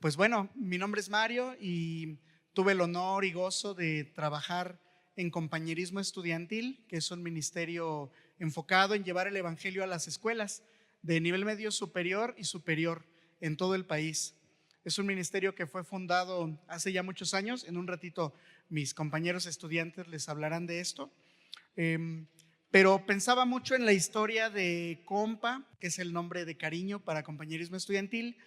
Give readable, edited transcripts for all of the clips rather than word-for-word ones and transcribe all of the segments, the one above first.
Pues bueno, mi nombre es Mario y tuve el honor y gozo de trabajar en Compañerismo Estudiantil, que es un ministerio enfocado en llevar el evangelio a las escuelas de nivel medio superior y superior en todo el país. Es un ministerio que fue fundado hace ya muchos años. En un ratito mis compañeros estudiantes les hablarán de esto. Pero pensaba mucho en la historia de Compa, que es el nombre de cariño para Compañerismo Estudiantil,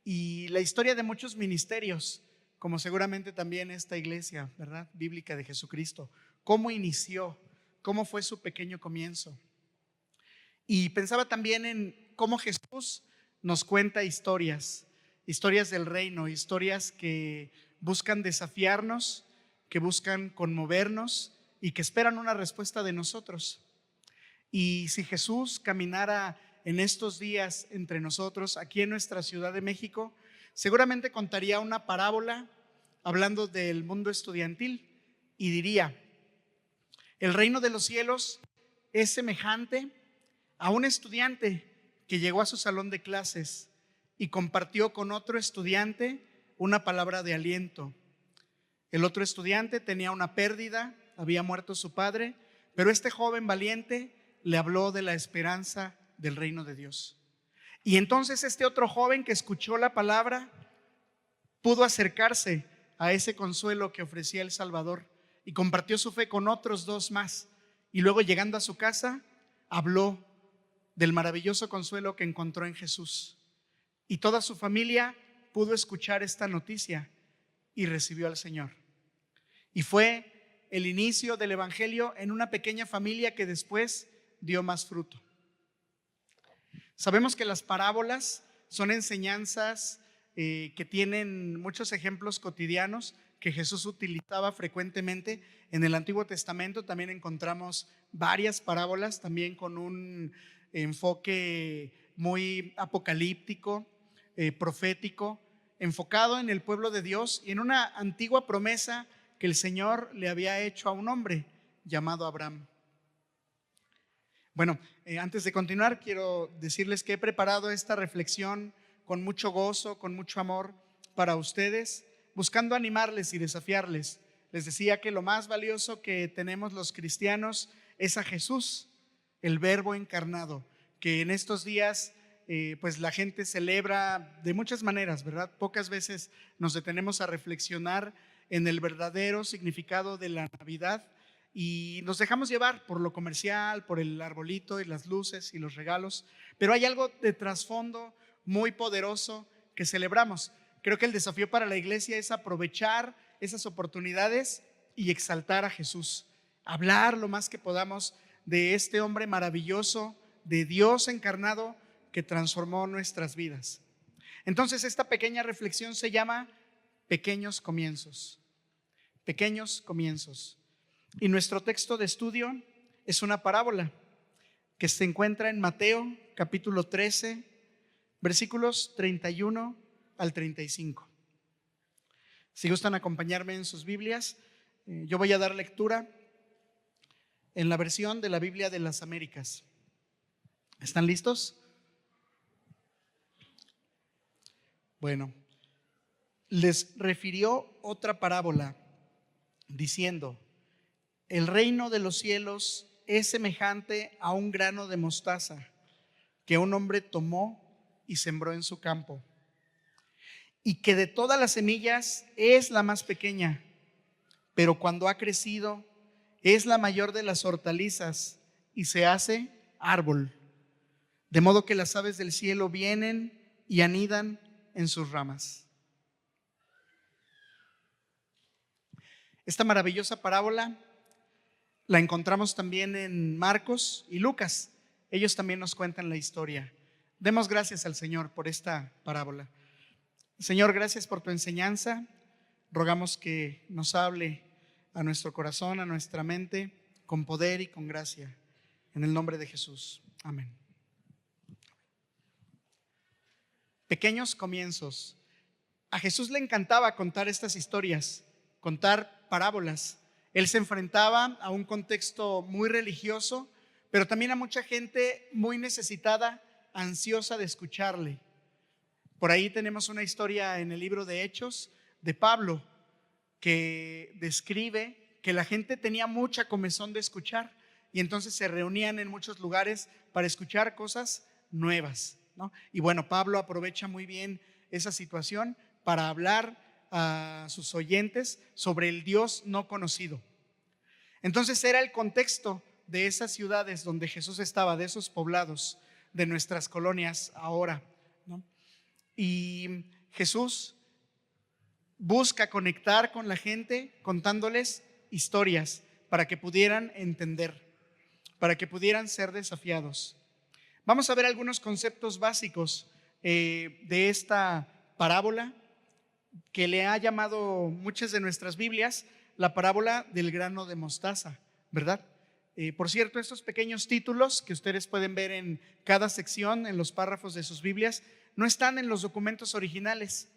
y la historia de muchos ministerios, como seguramente también esta iglesia, ¿verdad? Bíblica de Jesucristo. ¿Cómo inició? ¿Cómo fue su pequeño comienzo? Y pensaba también en cómo Jesús nos cuenta historias del reino, historias que buscan desafiarnos, que buscan conmovernos y que esperan una respuesta de nosotros. Y si Jesús caminara en estos días entre nosotros, aquí en nuestra Ciudad de México, seguramente contaría una parábola hablando del mundo estudiantil y diría: el reino de los cielos es semejante a un estudiante que llegó a su salón de clases y compartió con otro estudiante una palabra de aliento. El otro estudiante tenía una pérdida, había muerto su padre, pero este joven valiente le habló de la esperanza del reino de Dios. Y entonces este otro joven que escuchó la palabra pudo acercarse a ese consuelo que ofrecía el Salvador y compartió su fe con otros dos más. Y luego, llegando a su casa, habló del maravilloso consuelo que encontró en Jesús. Y toda su familia pudo escuchar esta noticia y recibió al Señor. Y fue el inicio del evangelio en una pequeña familia que después dio más fruto. Sabemos que las parábolas son enseñanzas que tienen muchos ejemplos cotidianos que Jesús utilizaba frecuentemente. En el Antiguo Testamento también encontramos varias parábolas, también con un enfoque muy apocalíptico, profético, enfocado en el pueblo de Dios y en una antigua promesa que el Señor le había hecho a un hombre llamado Abraham. Bueno, antes de continuar, quiero decirles que he preparado esta reflexión con mucho gozo, con mucho amor para ustedes, buscando animarles y desafiarles. Les decía que lo más valioso que tenemos los cristianos es a Jesús, el Verbo encarnado, que en estos días pues la gente celebra de muchas maneras, ¿verdad? Pocas veces nos detenemos a reflexionar en el verdadero significado de la Navidad y nos dejamos llevar por lo comercial, por el arbolito y las luces y los regalos, pero hay algo de trasfondo muy poderoso que celebramos. Creo que el desafío para la iglesia es aprovechar esas oportunidades y exaltar a Jesús, hablar lo más que podamos de este hombre maravilloso, de Dios encarnado que transformó nuestras vidas. Entonces, esta pequeña reflexión se llama Pequeños Comienzos. Pequeños comienzos. Y nuestro texto de estudio es una parábola que se encuentra en Mateo capítulo 13, versículos 31 al 35. Si gustan acompañarme en sus Biblias, yo voy a dar lectura en la versión de la Biblia de las Américas. ¿Están listos? Bueno, les refirió otra parábola diciendo: el reino de los cielos es semejante a un grano de mostaza que un hombre tomó y sembró en su campo, y que de todas las semillas es la más pequeña, pero cuando ha crecido es la mayor de las hortalizas y se hace árbol, de modo que las aves del cielo vienen y anidan en sus ramas. Esta maravillosa parábola la encontramos también en Marcos y Lucas. Ellos también nos cuentan la historia. Demos gracias al Señor por esta parábola. Señor, gracias por tu enseñanza. Rogamos que nos hable a nuestro corazón, a nuestra mente, con poder y con gracia. En el nombre de Jesús. Amén. Pequeños comienzos. A Jesús le encantaba contar estas historias, contar parábolas. Él se enfrentaba a un contexto muy religioso, pero también a mucha gente muy necesitada, ansiosa de escucharle. Por ahí tenemos una historia en el libro de Hechos de Pablo que describe que la gente tenía mucha comezón de escuchar y entonces se reunían en muchos lugares para escuchar cosas nuevas, ¿no? Y bueno, Pablo aprovecha muy bien esa situación para hablar a sus oyentes sobre el Dios no conocido. Entonces era el contexto de esas ciudades donde Jesús estaba, de esos poblados, de nuestras colonias ahora, ¿no? Y Jesús busca conectar con la gente contándoles historias para que pudieran entender, para que pudieran ser desafiados. Vamos a ver algunos conceptos básicos de esta parábola que le ha llamado muchas de nuestras Biblias la parábola del grano de mostaza, ¿verdad? Por cierto, estos pequeños títulos que ustedes pueden ver en cada sección, en los párrafos de sus Biblias, no están en los documentos originales.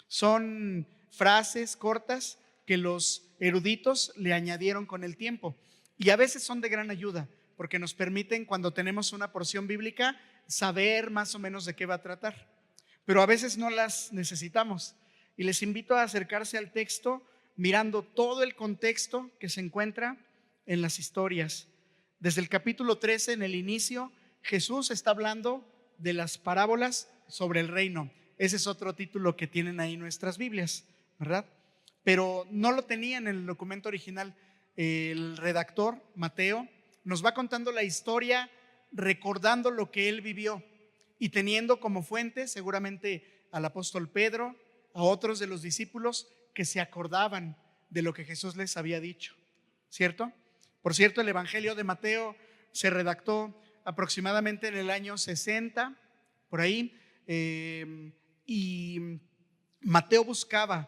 Son frases cortas que los eruditos le añadieron con el tiempo y a veces son de gran ayuda porque nos permiten, cuando tenemos una porción bíblica, saber más o menos de qué va a tratar, pero a veces no las necesitamos. Y les invito a acercarse al texto mirando todo el contexto que se encuentra en las historias. Desde el capítulo 13, en el inicio, Jesús está hablando de las parábolas sobre el reino. Ese es otro título que tienen ahí nuestras Biblias, ¿verdad? Pero no lo tenían en el documento original. El redactor, Mateo, nos va contando la historia recordando lo que él vivió y teniendo como fuente seguramente al apóstol Pedro, a otros de los discípulos que se acordaban de lo que Jesús les había dicho, ¿cierto? Por cierto, el Evangelio de Mateo se redactó aproximadamente en el año 60, por ahí, y Mateo buscaba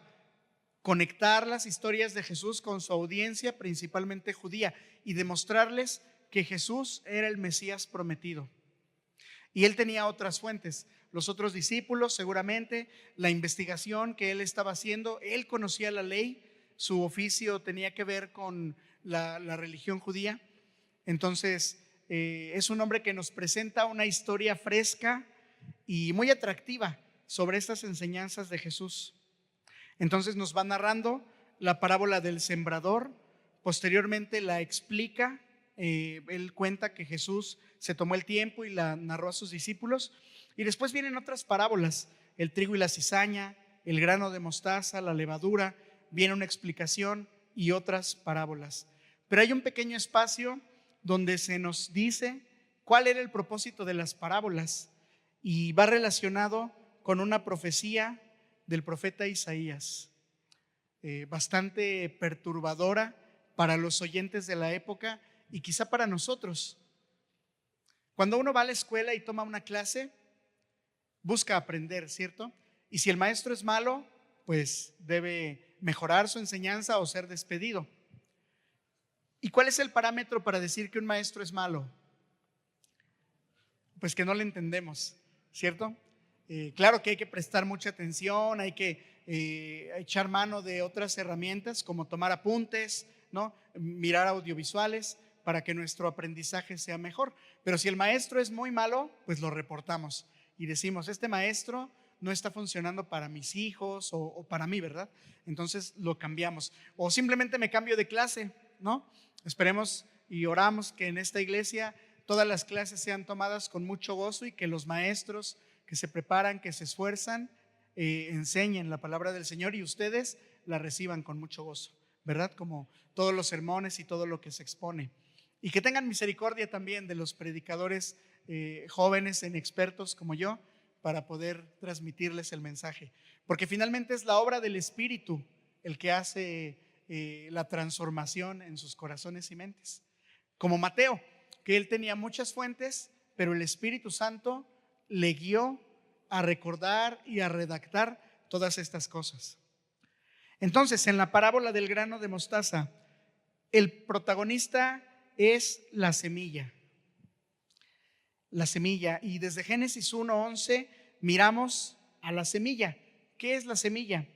conectar las historias de Jesús con su audiencia, principalmente judía, y demostrarles que Jesús era el Mesías prometido. Y él tenía otras fuentes, los otros discípulos seguramente, la investigación que él estaba haciendo, él conocía la ley, su oficio tenía que ver con la religión judía. Entonces es un hombre que nos presenta una historia fresca y muy atractiva sobre estas enseñanzas de Jesús. Entonces nos va narrando la parábola del sembrador, posteriormente la explica, él cuenta que Jesús se tomó el tiempo y la narró a sus discípulos, y después vienen otras parábolas, el trigo y la cizaña, el grano de mostaza, la levadura, viene una explicación y otras parábolas. Pero hay un pequeño espacio donde se nos dice cuál era el propósito de las parábolas y va relacionado con una profecía del profeta Isaías, bastante perturbadora para los oyentes de la época y quizá para nosotros. Cuando uno va a la escuela y toma una clase, busca aprender, ¿cierto? Y si el maestro es malo, pues debe mejorar su enseñanza o ser despedido. ¿Y cuál es el parámetro para decir que un maestro es malo? Pues que no le entendemos, ¿cierto? Claro que hay que prestar mucha atención, hay que echar mano de otras herramientas como tomar apuntes, ¿no? Mirar audiovisuales para que nuestro aprendizaje sea mejor. Pero si el maestro es muy malo, pues lo reportamos y decimos, este maestro no está funcionando para mis hijos o para mí, ¿verdad? Entonces lo cambiamos. O simplemente me cambio de clase, ¿no? Esperemos y oramos que en esta iglesia todas las clases sean tomadas con mucho gozo y que los maestros que se preparan, que se esfuerzan, enseñen la palabra del Señor y ustedes la reciban con mucho gozo, ¿verdad? Como todos los sermones y todo lo que se expone. Y que tengan misericordia también de los predicadores jóvenes, inexpertos como yo, para poder transmitirles el mensaje. Porque finalmente es la obra del Espíritu el que hace la transformación en sus corazones y mentes. Como Mateo, que él tenía muchas fuentes, pero el Espíritu Santo le guió a recordar y a redactar todas estas cosas. Entonces, en la parábola del grano de mostaza, el protagonista es la semilla. La semilla. Y desde Génesis 1:11 miramos a la semilla. ¿Qué es la semilla?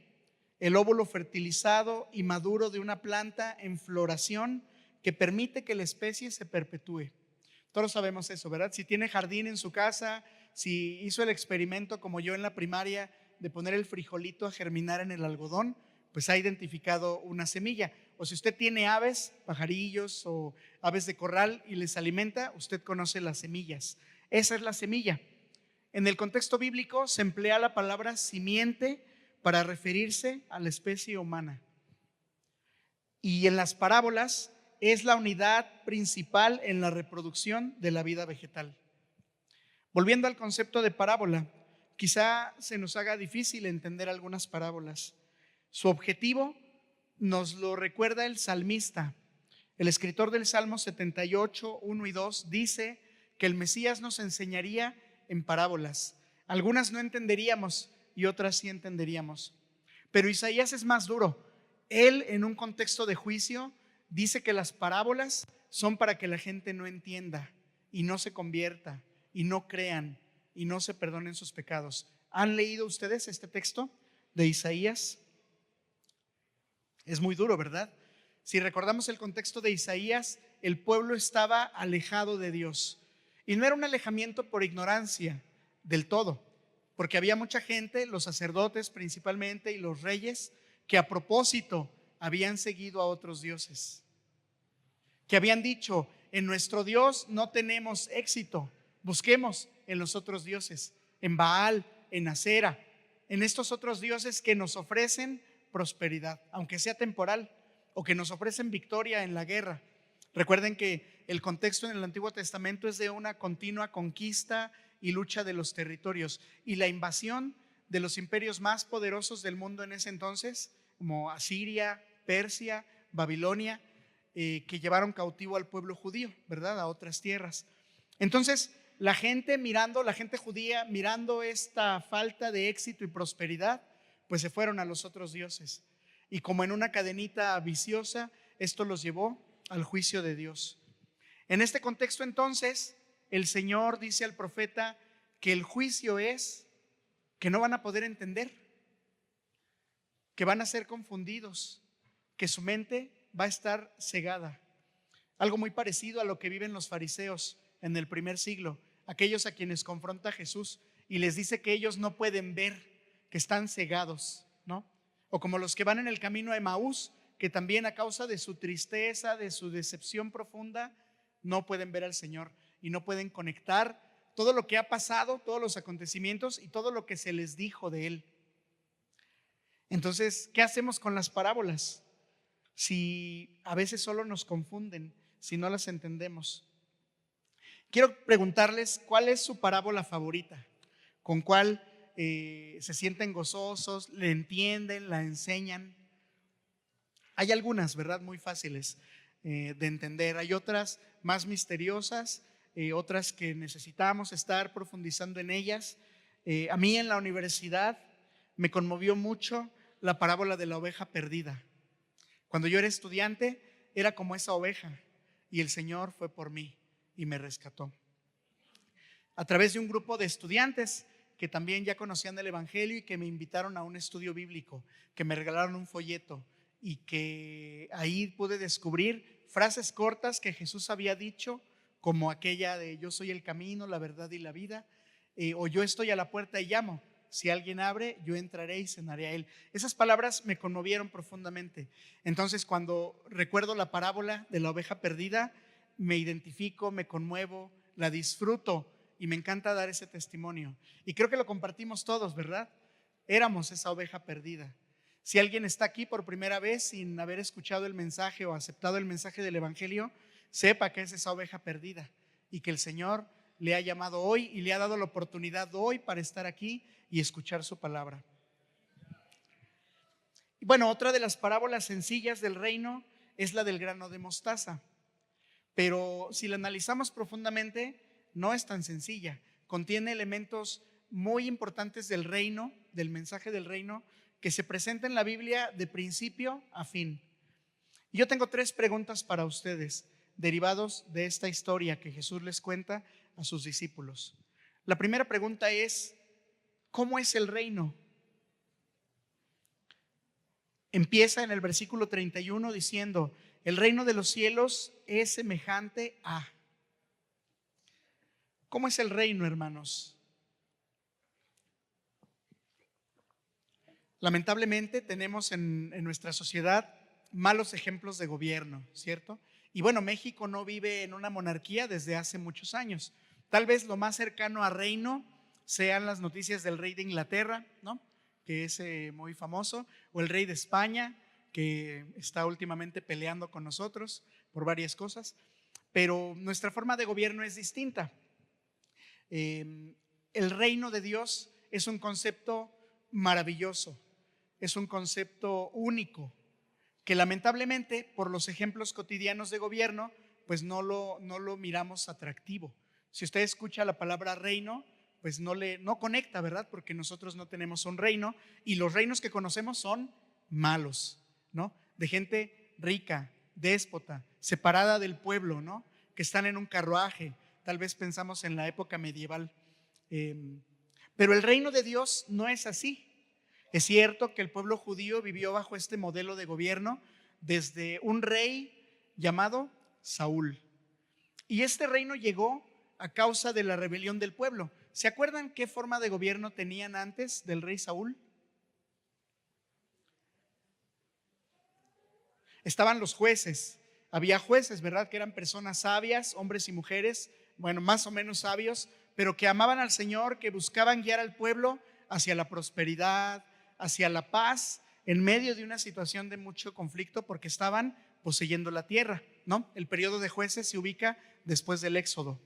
El óvulo fertilizado y maduro de una planta en floración que permite que la especie se perpetúe. Todos sabemos eso, ¿verdad? Si tiene jardín en su casa, si hizo el experimento como yo en la primaria de poner el frijolito a germinar en el algodón, pues ha identificado una semilla. O si usted tiene aves, pajarillos o aves de corral y les alimenta, usted conoce las semillas. Esa es la semilla. En el contexto bíblico se emplea la palabra simiente para referirse a la especie humana. Y en las parábolas es la unidad principal en la reproducción de la vida vegetal. Volviendo al concepto de parábola, quizá se nos haga difícil entender algunas parábolas. Su objetivo nos lo recuerda el salmista. El escritor del Salmo 78, 1 y 2 dice que el Mesías nos enseñaría en parábolas. Algunas no entenderíamos y otras sí entenderíamos. Pero Isaías es más duro. Él, en un contexto de juicio, dice que las parábolas son para que la gente no entienda y no se convierta y no crean y no se perdonen sus pecados. ¿Han leído ustedes este texto de Isaías? Es muy duro, ¿verdad? Si recordamos el contexto de Isaías, el pueblo estaba alejado de Dios. Y no era un alejamiento por ignorancia del todo, porque había mucha gente, los sacerdotes principalmente y los reyes, que a propósito habían seguido a otros dioses, que habían dicho: en nuestro Dios no tenemos éxito, busquemos en los otros dioses, en Baal, en Acera, en estos otros dioses que nos ofrecen prosperidad, aunque sea temporal, o que nos ofrecen victoria en la guerra. Recuerden que el contexto en el Antiguo Testamento es de una continua conquista y lucha de los territorios, y la invasión de los imperios más poderosos del mundo en ese entonces, como Asiria, Persia, Babilonia, que llevaron cautivo al pueblo judío, ¿verdad?, a otras tierras. Entonces, la gente judía, mirando esta falta de éxito y prosperidad, pues se fueron a los otros dioses. Y como en una cadenita viciosa, esto los llevó al juicio de Dios. En este contexto, entonces, el Señor dice al profeta que el juicio es que no van a poder entender, que van a ser confundidos, que su mente va a estar cegada. Algo muy parecido a lo que viven los fariseos en el primer siglo, aquellos a quienes confronta Jesús y les dice que ellos no pueden ver, que están cegados, ¿no? O como los que van en el camino a Emaús, que también a causa de su tristeza, de su decepción profunda, no pueden ver al Señor y no pueden conectar todo lo que ha pasado, todos los acontecimientos y todo lo que se les dijo de Él. Entonces, ¿qué hacemos con las parábolas? Si a veces solo nos confunden, si no las entendemos. Quiero preguntarles, ¿cuál es su parábola favorita? ¿Con cuál se sienten gozosos, le entienden, la enseñan? Hay algunas, ¿verdad?, muy fáciles de entender. Hay otras más misteriosas, otras que necesitamos estar profundizando en ellas. A mí en la universidad me conmovió mucho la parábola de la oveja perdida. Cuando yo era estudiante, era como esa oveja y el Señor fue por mí y me rescató. A través de un grupo de estudiantes que también ya conocían el Evangelio y que me invitaron a un estudio bíblico, que me regalaron un folleto y que ahí pude descubrir frases cortas que Jesús había dicho, como aquella de: yo soy el camino, la verdad y la vida, o yo estoy a la puerta y llamo. Si alguien abre, yo entraré y cenaré a él. Esas palabras me conmovieron profundamente. Entonces, cuando recuerdo la parábola de la oveja perdida, me identifico, me conmuevo, la disfruto y me encanta dar ese testimonio. Y creo que lo compartimos todos, ¿verdad? Éramos esa oveja perdida. Si alguien está aquí por primera vez sin haber escuchado el mensaje o aceptado el mensaje del Evangelio, sepa que es esa oveja perdida y que el Señor le ha llamado hoy y le ha dado la oportunidad hoy para estar aquí y escuchar su palabra. Y bueno, otra de las parábolas sencillas del reino es la del grano de mostaza. Pero si la analizamos profundamente, no es tan sencilla. Contiene elementos muy importantes del reino, del mensaje del reino, que se presenta en la Biblia de principio a fin. Y yo tengo 3 preguntas para ustedes, derivados de esta historia que Jesús les cuenta a sus discípulos. La primera pregunta es: ¿cómo es el reino? Empieza en el versículo 31 diciendo: el reino de los cielos es semejante a. ¿Cómo es el reino, hermanos? lamentablemente tenemos en nuestra sociedad malos ejemplos de gobierno, ¿cierto? Y bueno, México no vive en una monarquía desde hace muchos años. Tal vez lo más cercano a reino sean las noticias del rey de Inglaterra, ¿no? Que es muy famoso, o el rey de España, que está últimamente peleando con nosotros por varias cosas, pero nuestra forma de gobierno es distinta. El reino de Dios es un concepto maravilloso, es un concepto único, que lamentablemente por los ejemplos cotidianos de gobierno, pues no lo miramos atractivo. Si usted escucha la palabra reino, pues no conecta, ¿verdad? Porque nosotros no tenemos un reino y los reinos que conocemos son malos, ¿no? De gente rica, déspota, separada del pueblo, ¿no? Que están en un carruaje. Tal vez pensamos en la época medieval. Pero el reino de Dios no es así. Es cierto que el pueblo judío vivió bajo este modelo de gobierno desde un rey llamado Saúl. Y este reino llegó a causa de la rebelión del pueblo. ¿Se acuerdan qué forma de gobierno tenían antes del rey Saúl? Estaban los jueces. Había jueces, ¿verdad? Que eran personas sabias, hombres y mujeres, bueno, más o menos sabios, pero que amaban al Señor, que buscaban guiar al pueblo hacia la prosperidad, hacia la paz, en medio de una situación de mucho conflicto, porque estaban poseyendo la tierra, ¿no? El periodo de jueces se ubica después del Éxodo.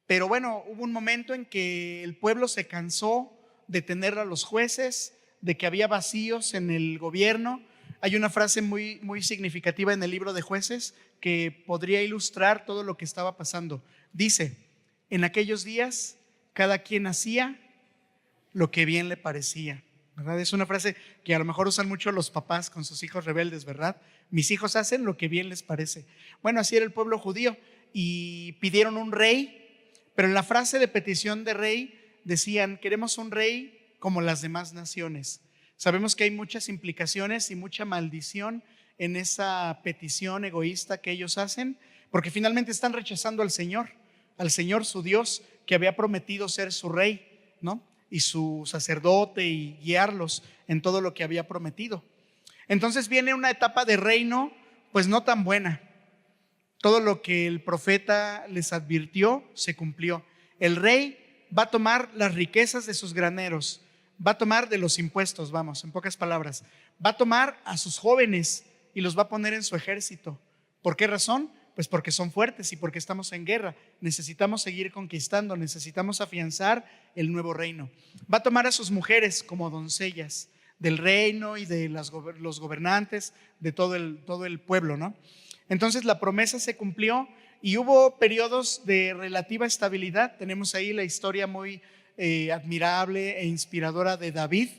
Pero bueno, hubo un momento en que el pueblo se cansó de tener a los jueces, de que había vacíos en el gobierno. Hay una frase muy, muy significativa en el libro de Jueces que podría ilustrar todo lo que estaba pasando. Dice: en aquellos días cada quien hacía lo que bien le parecía, ¿verdad? Es una frase que a lo mejor usan mucho los papás con sus hijos rebeldes, ¿verdad? Mis hijos hacen lo que bien les parece. Bueno, así era el pueblo judío y pidieron un rey, pero en la frase de petición de rey decían: queremos un rey como las demás naciones. Sabemos que hay muchas implicaciones y mucha maldición en esa petición egoísta que ellos hacen, porque finalmente están rechazando al Señor su Dios, que había prometido ser su rey, ¿no? Y su sacerdote y guiarlos en todo lo que había prometido. Entonces viene una etapa de reino pues no tan buena. Todo lo que el profeta les advirtió se cumplió. El rey va a tomar las riquezas de sus graneros, va a tomar de los impuestos, vamos, en pocas palabras, va a tomar a sus jóvenes y los va a poner en su ejército. ¿Por qué razón? Pues porque son fuertes y porque estamos en guerra. Necesitamos seguir conquistando, necesitamos afianzar el nuevo reino. Va a tomar a sus mujeres como doncellas del reino y de los gobernantes, de todo el pueblo, ¿no? Entonces la promesa se cumplió y hubo periodos de relativa estabilidad. Tenemos ahí la historia muy admirable e inspiradora de David,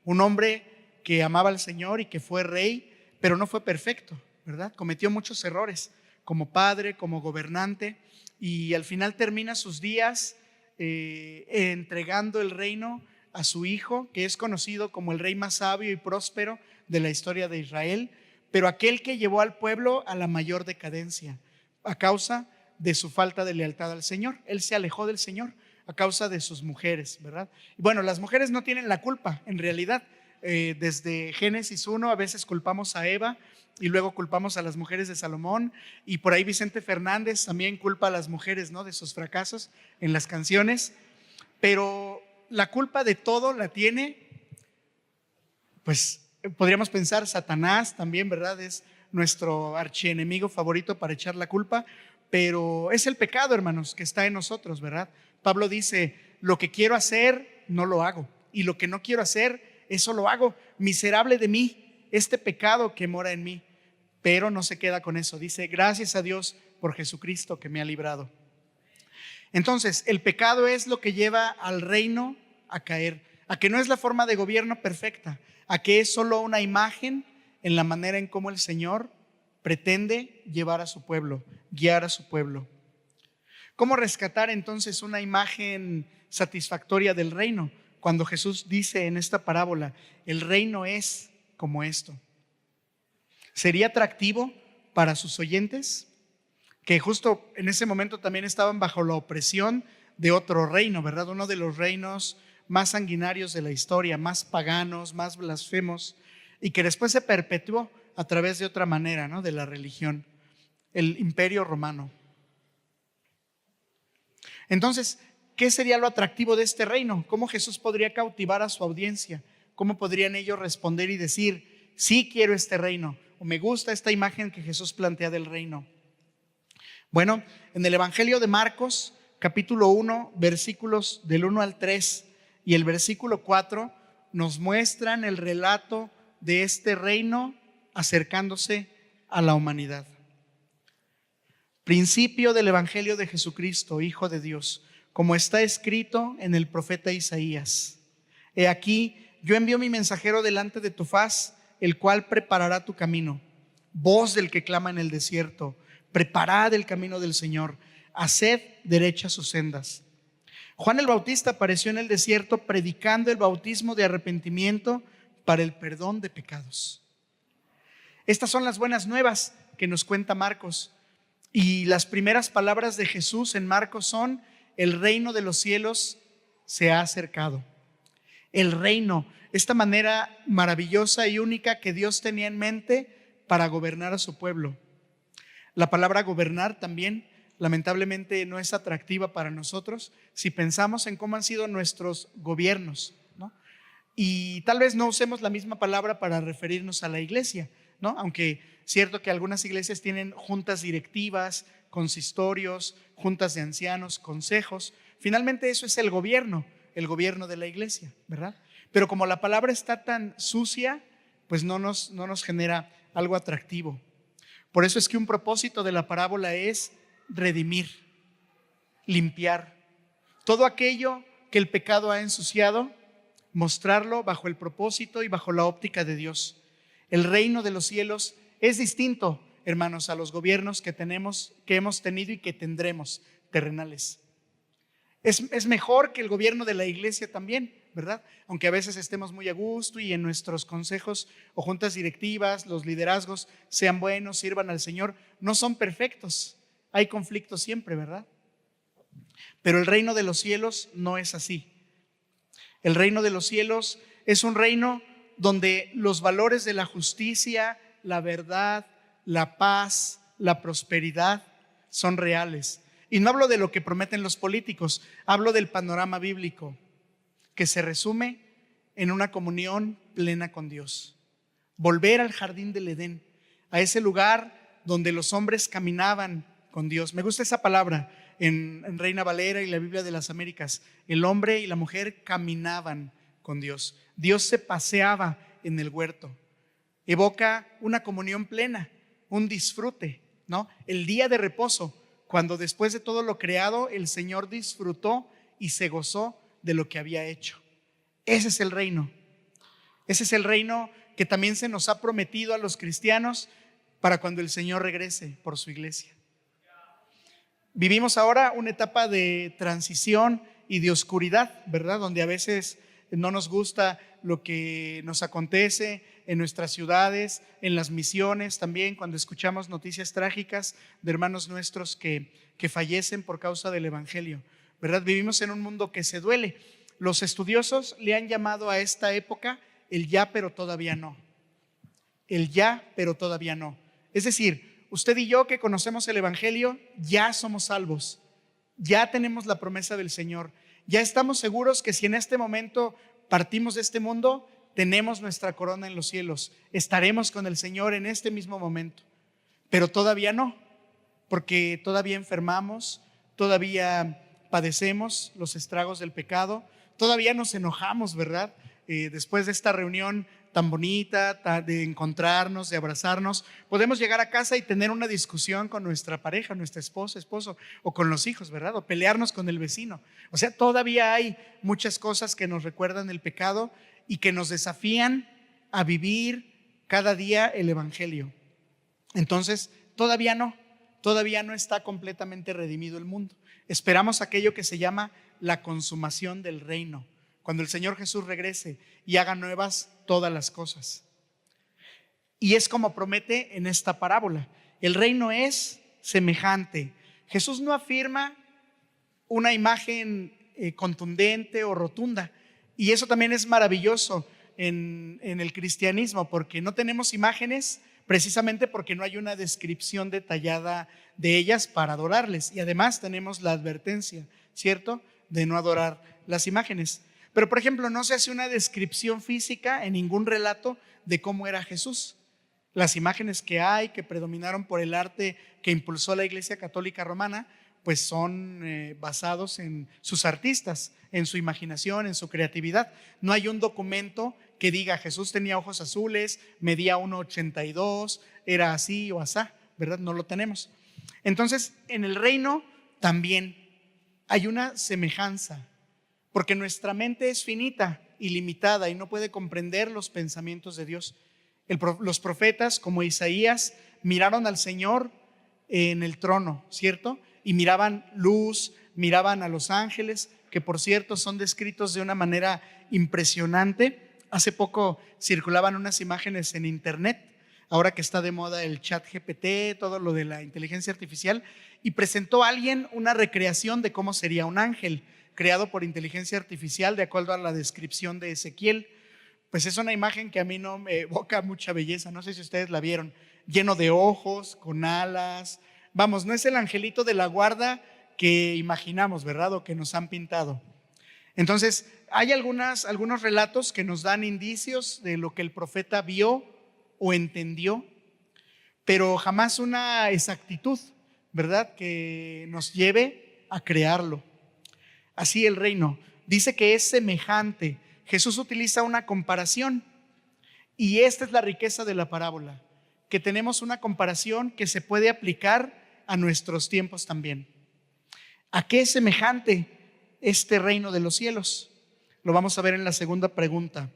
un hombre que amaba al Señor y que fue rey, pero no fue perfecto, ¿verdad? Cometió muchos errores como padre, como gobernante, y al final termina sus días entregando el reino a su hijo, que es conocido como el rey más sabio y próspero de la historia de Israel, pero aquel que llevó al pueblo a la mayor decadencia a causa de su falta de lealtad al Señor. Él se alejó del Señor a causa de sus mujeres, ¿verdad? Y bueno, las mujeres no tienen la culpa en realidad. Desde Génesis 1 a veces culpamos a Eva y luego culpamos a las mujeres de Salomón, y por ahí Vicente Fernández también culpa a las mujeres, ¿no?, de sus fracasos en las canciones. Pero la culpa de todo la tiene, pues podríamos pensar, Satanás también, ¿verdad? Es nuestro archienemigo favorito para echar la culpa, pero es el pecado, hermanos, que está en nosotros, ¿verdad? Pablo dice: lo que quiero hacer no lo hago, y lo que no quiero hacer, eso lo hago. Miserable de mí, este pecado que mora en mí. Pero no se queda con eso, dice: gracias a Dios por Jesucristo que me ha librado. Entonces, el pecado es lo que lleva al reino a caer, a que no es la forma de gobierno perfecta, a que es solo una imagen en la manera en cómo el Señor pretende llevar a su pueblo, guiar a su pueblo. ¿Cómo rescatar entonces una imagen satisfactoria del reino? Cuando Jesús dice en esta parábola: el reino es como esto. ¿Sería atractivo para sus oyentes? Que justo en ese momento también estaban bajo la opresión de otro reino, ¿verdad? Uno de los reinos más sanguinarios de la historia, más paganos, más blasfemos, y que después se perpetuó a través de otra manera, ¿no?, de la religión, el Imperio Romano. Entonces, ¿qué sería lo atractivo de este reino? ¿Cómo Jesús podría cautivar a su audiencia? ¿Cómo podrían ellos responder y decir, sí quiero este reino, o me gusta esta imagen que Jesús plantea del reino? Bueno, en el Evangelio de Marcos, capítulo 1, versículos del 1 al 3 y el versículo 4 nos muestran el relato de este reino acercándose a la humanidad. Principio del Evangelio de Jesucristo, Hijo de Dios, como está escrito en el profeta Isaías. He aquí, yo envío mi mensajero delante de tu faz, el cual preparará tu camino. Voz del que clama en el desierto, preparad el camino del Señor, haced derechas sus sendas. Juan el Bautista apareció en el desierto predicando el bautismo de arrepentimiento para el perdón de pecados. Estas son las buenas nuevas que nos cuenta Marcos. Y las primeras palabras de Jesús en Marcos son: el reino de los cielos se ha acercado. El reino, esta manera maravillosa y única que Dios tenía en mente para gobernar a su pueblo. La palabra gobernar también, lamentablemente, no es atractiva para nosotros si pensamos en cómo han sido nuestros gobiernos, ¿no? Y tal vez no usemos la misma palabra para referirnos a la iglesia, ¿no? Aunque cierto que algunas iglesias tienen juntas directivas, consistorios, juntas de ancianos, consejos. Finalmente eso es el gobierno de la iglesia, ¿verdad? Pero como la palabra está tan sucia, pues no nos genera algo atractivo. Por eso es que un propósito de la parábola es redimir, limpiar todo aquello que el pecado ha ensuciado, mostrarlo bajo el propósito y bajo la óptica de Dios. El reino de los cielos es distinto, hermanos, a los gobiernos que hemos tenido y que tendremos terrenales. Es mejor que el gobierno de la iglesia también, ¿verdad? Aunque a veces estemos muy a gusto y en nuestros consejos o juntas directivas los liderazgos sean buenos, sirvan al Señor, no son perfectos. Hay conflictos siempre, ¿verdad? Pero el reino de los cielos no es así. El reino de los cielos es un reino donde los valores de la justicia, la verdad, la paz, la prosperidad son reales. Y no hablo de lo que prometen los políticos, hablo del panorama bíblico, que se resume en una comunión plena con Dios. Volver al jardín del Edén, a ese lugar donde los hombres caminaban con Dios. Me gusta esa palabra en Reina Valera y la Biblia de las Américas. El hombre y la mujer caminaban con Dios. Dios se paseaba en el huerto. Evoca una comunión plena, un disfrute, ¿no? El día de reposo, cuando después de todo lo creado, el Señor disfrutó y se gozó de lo que había hecho. Ese es el reino. Ese es el reino que también se nos ha prometido a los cristianos para cuando el Señor regrese por su iglesia. Vivimos ahora una etapa de transición y de oscuridad, ¿verdad? Donde a veces no nos gusta lo que nos acontece en nuestras ciudades, en las misiones también, cuando escuchamos noticias trágicas de hermanos nuestros que fallecen por causa del evangelio, ¿verdad? Vivimos en un mundo que se duele. Los estudiosos le han llamado a esta época el ya pero todavía no. El ya pero todavía no. Es decir, usted y yo que conocemos el evangelio ya somos salvos, ya tenemos la promesa del Señor, ya estamos seguros que si en este momento partimos de este mundo, tenemos nuestra corona en los cielos, estaremos con el Señor en este mismo momento. Pero todavía no, porque todavía enfermamos, todavía padecemos los estragos del pecado, todavía nos enojamos, ¿verdad? Después de esta reunión tan bonita, de encontrarnos, de abrazarnos, podemos llegar a casa y tener una discusión con nuestra pareja, nuestra esposa, esposo, o con los hijos, ¿verdad? O pelearnos con el vecino. O sea, todavía hay muchas cosas que nos recuerdan el pecado y que nos desafían a vivir cada día el evangelio. Entonces, todavía no está completamente redimido el mundo. Esperamos aquello que se llama la consumación del reino, cuando el Señor Jesús regrese y haga nuevas todas las cosas. Y es como promete en esta parábola. El reino es semejante. Jesús no afirma una imagen contundente o rotunda. Y eso también es maravilloso en el cristianismo, porque no tenemos imágenes precisamente porque no hay una descripción detallada de ellas para adorarles. Y además tenemos la advertencia, ¿cierto?, de no adorar las imágenes. Pero, por ejemplo, no se hace una descripción física en ningún relato de cómo era Jesús. Las imágenes que hay, que predominaron por el arte que impulsó la Iglesia Católica Romana, pues son basados en sus artistas, en su imaginación, en su creatividad. No hay un documento que diga Jesús tenía ojos azules, medía 1,82, era así o asá, ¿verdad? No lo tenemos. Entonces, en el reino también hay una semejanza, porque nuestra mente es finita y limitada y no puede comprender los pensamientos de Dios. Los profetas, como Isaías, miraron al Señor en el trono, ¿cierto? Y miraban luz, miraban a los ángeles, que por cierto son descritos de una manera impresionante. Hace poco circulaban unas imágenes en internet, ahora que está de moda el chat GPT, todo lo de la inteligencia artificial, y presentó a alguien una recreación de cómo sería un ángel creado por inteligencia artificial de acuerdo a la descripción de Ezequiel. Pues es una imagen que a mí no me evoca mucha belleza, no sé si ustedes la vieron, lleno de ojos, con alas. Vamos, no es el angelito de la guarda que imaginamos, ¿verdad? O que nos han pintado. Entonces, hay algunos relatos que nos dan indicios de lo que el profeta vio o entendió, pero jamás una exactitud, ¿verdad?, que nos lleve a crearlo. Así el reino dice que es semejante. Jesús utiliza una comparación y esta es la riqueza de la parábola, que tenemos una comparación que se puede aplicar a nuestros tiempos también. ¿A qué es semejante este reino de los cielos? Lo vamos a ver en la segunda pregunta.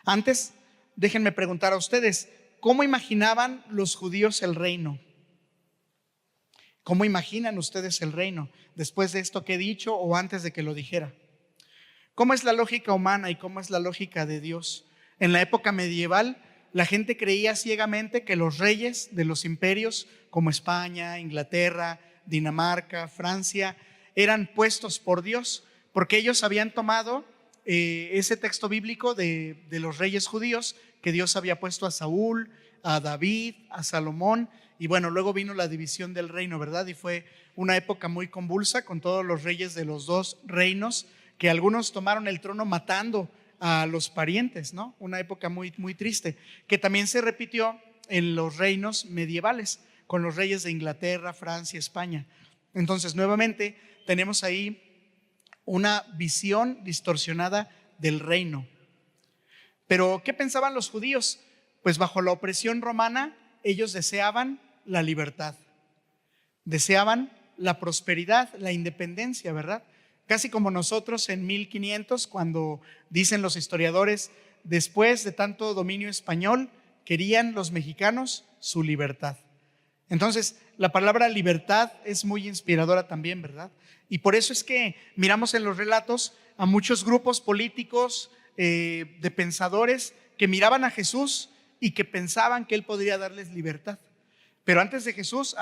Antes, déjenme preguntar a ustedes, ¿cómo imaginaban los judíos el reino? ¿Cómo imaginan ustedes el reino después de esto que he dicho o antes de que lo dijera? ¿Cómo es la lógica humana y cómo es la lógica de Dios? En la época medieval, la gente creía ciegamente que los reyes de los imperios como España, Inglaterra, Dinamarca, Francia, eran puestos por Dios, porque ellos habían tomado ese texto bíblico de los reyes judíos que Dios había puesto a Saúl, a David, a Salomón, y bueno, luego vino la división del reino, ¿verdad? Y fue una época muy convulsa con todos los reyes de los dos reinos, que algunos tomaron el trono matando a los parientes, ¿no? Una época muy, muy triste, que también se repitió en los reinos medievales, con los reyes de Inglaterra, Francia, España. Entonces, nuevamente, tenemos ahí una visión distorsionada del reino. Pero, ¿qué pensaban los judíos? Pues bajo la opresión romana, ellos deseaban la libertad, deseaban la prosperidad, la independencia, ¿verdad? Casi como nosotros en 1500, cuando dicen los historiadores, después de tanto dominio español, querían los mexicanos su libertad. Entonces, la palabra libertad es muy inspiradora también, ¿verdad? Y por eso es que miramos en los relatos a muchos grupos políticos, de pensadores que miraban a Jesús y que pensaban que Él podría darles libertad. Pero antes de Jesús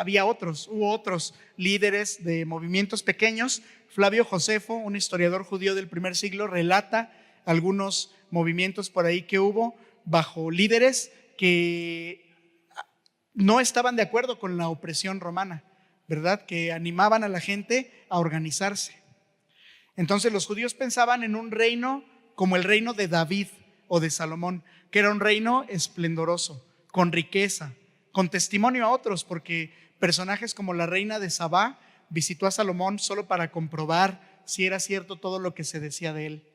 hubo otros líderes de movimientos pequeños. Flavio Josefo, un historiador judío del primer siglo, relata algunos movimientos por ahí que hubo bajo líderes que no estaban de acuerdo con la opresión romana, ¿verdad? Que animaban a la gente a organizarse. Entonces los judíos pensaban en un reino como el reino de David o de Salomón, que era un reino esplendoroso, con riqueza, con testimonio a otros, porque personajes como la reina de Sabá visitó a Salomón solo para comprobar si era cierto todo lo que se decía de él.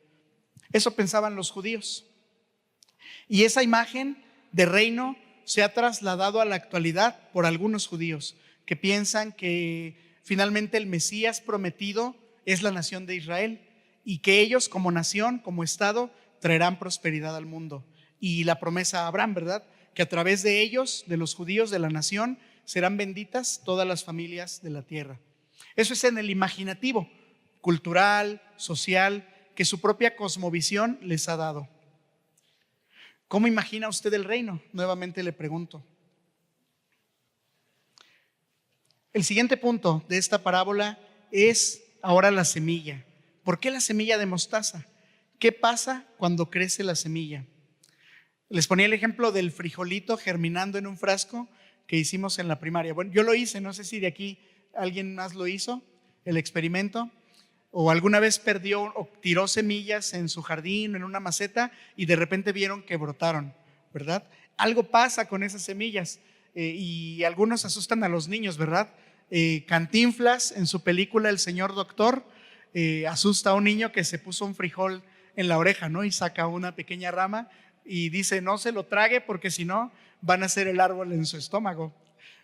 Eso pensaban los judíos. Y esa imagen de reino se ha trasladado a la actualidad por algunos judíos que piensan que finalmente el Mesías prometido es la nación de Israel y que ellos como nación, como Estado, traerán prosperidad al mundo. Y la promesa a Abraham, ¿verdad? Que a través de ellos, de los judíos de la nación, serán benditas todas las familias de la tierra. Eso es en el imaginativo, cultural, social, que su propia cosmovisión les ha dado. ¿Cómo imagina usted el reino? Nuevamente le pregunto. El siguiente punto de esta parábola es ahora la semilla. ¿Por qué la semilla de mostaza? ¿Qué pasa cuando crece la semilla? Les ponía el ejemplo del frijolito germinando en un frasco que hicimos en la primaria. Bueno, yo lo hice, no sé si de aquí alguien más lo hizo, el experimento, o alguna vez perdió o tiró semillas en su jardín, en una maceta, y de repente vieron que brotaron, ¿verdad? Algo pasa con esas semillas, y algunos asustan a los niños, ¿verdad? Cantinflas en su película El Señor Doctor asusta a un niño que se puso un frijol en la oreja, ¿no? Y saca una pequeña rama y dice: no se lo trague porque si no van a hacer el árbol en su estómago.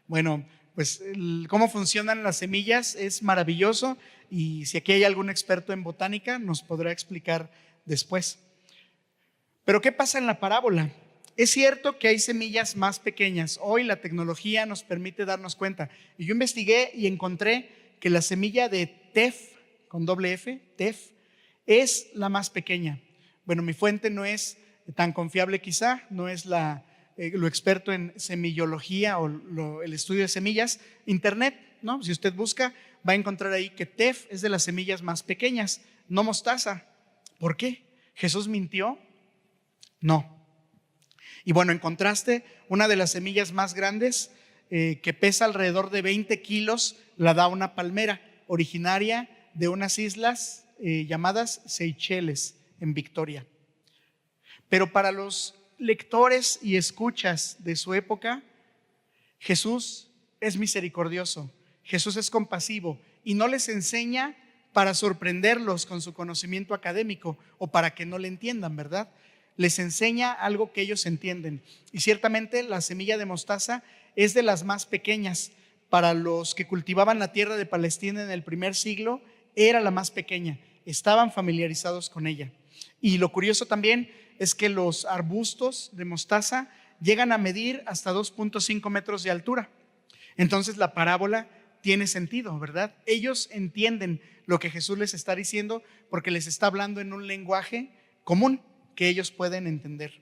Bueno, pues cómo funcionan las semillas es maravilloso, y si aquí hay algún experto en botánica nos podrá explicar después. Pero ¿qué pasa en la parábola? Es cierto que hay semillas más pequeñas. Hoy la tecnología nos permite darnos cuenta. Y yo investigué y encontré que la semilla de tef, con doble F, tef, es la más pequeña. Bueno, mi fuente no es tan confiable quizá, no es lo experto en semillología o el estudio de semillas. Internet, ¿no? Si usted busca, va a encontrar ahí que tef es de las semillas más pequeñas, no mostaza. ¿Por qué? ¿Jesús mintió? No. Y bueno, en contraste, una de las semillas más grandes, que pesa alrededor de 20 kilos, la da una palmera originaria de unas islas llamadas Seychelles, en Victoria. Pero para los lectores y escuchas de su época, Jesús es misericordioso, Jesús es compasivo y no les enseña para sorprenderlos con su conocimiento académico o para que no le entiendan, ¿verdad? Les enseña algo que ellos entienden. Y ciertamente la semilla de mostaza es de las más pequeñas. Para los que cultivaban la tierra de Palestina en el primer siglo, era la más pequeña. Estaban familiarizados con ella. Y lo curioso también es que los arbustos de mostaza llegan a medir hasta 2.5 metros de altura. Entonces la parábola tiene sentido, ¿verdad? Ellos entienden lo que Jesús les está diciendo porque les está hablando en un lenguaje común que ellos pueden entender.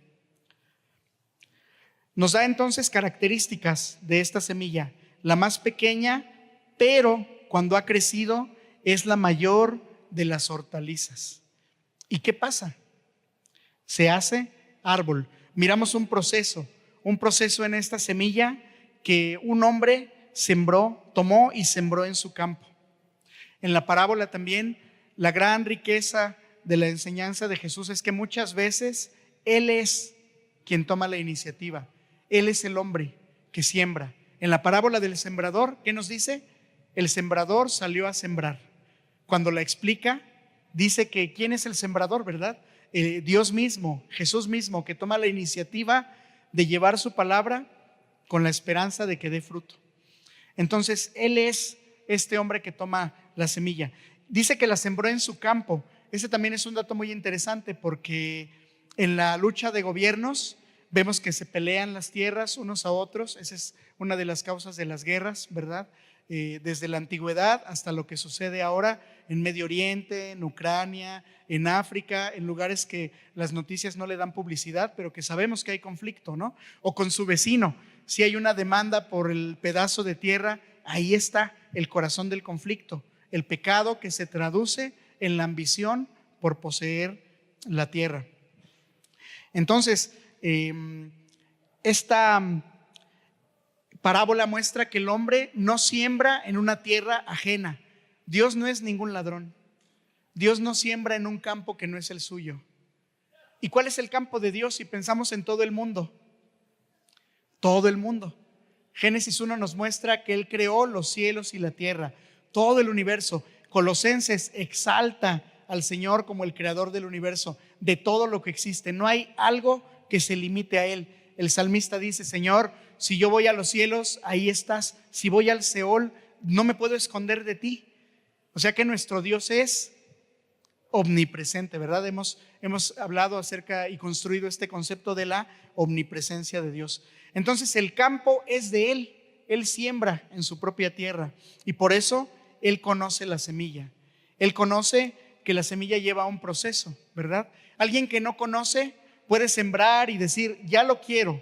Nos da entonces características de esta semilla. La más pequeña, pero cuando ha crecido es la mayor de las hortalizas. ¿Y qué pasa? Se hace árbol. Miramos un proceso en esta semilla que un hombre tomó y sembró en su campo. En la parábola también, la gran riqueza de la enseñanza de Jesús es que muchas veces Él es quien toma la iniciativa. Él es el hombre que siembra. En la parábola del sembrador, ¿qué nos dice? El sembrador salió a sembrar. Cuando la explica, dice que ¿quién es el sembrador, verdad? Dios mismo, Jesús mismo, que toma la iniciativa de llevar su palabra con la esperanza de que dé fruto. Entonces, Él es este hombre que toma la semilla. Dice que la sembró en su campo. Ese también es un dato muy interesante porque en la lucha de gobiernos vemos que se pelean las tierras unos a otros. Esa es una de las causas de las guerras, ¿verdad? Desde la antigüedad hasta lo que sucede ahora en Medio Oriente, en Ucrania, en África, en lugares que las noticias no le dan publicidad, pero que sabemos que hay conflicto, ¿no? O con su vecino. Si hay una demanda por el pedazo de tierra, ahí está el corazón del conflicto. El pecado que se traduce en la ambición por poseer la tierra. Entonces, esta parábola muestra que el hombre no siembra en una tierra ajena. Dios no es ningún ladrón. Dios no siembra en un campo que no es el suyo. ¿Y cuál es el campo de Dios si pensamos en todo el mundo? Todo el mundo. Génesis 1 nos muestra que Él creó los cielos y la tierra, todo el universo. Colosenses exalta al Señor como el creador del universo, de todo lo que existe. No hay algo que se limite a Él. El salmista dice: Señor, si yo voy a los cielos, ahí estás. Si voy al Seol, no me puedo esconder de ti. O sea que nuestro Dios es omnipresente, ¿verdad? Hemos hablado acerca y construido este concepto de la omnipresencia de Dios. Entonces el campo es de Él. Él siembra en su propia tierra y por eso Él conoce la semilla. Él conoce que la semilla lleva un proceso, ¿verdad? Alguien que no conoce puede sembrar y decir: ya lo quiero,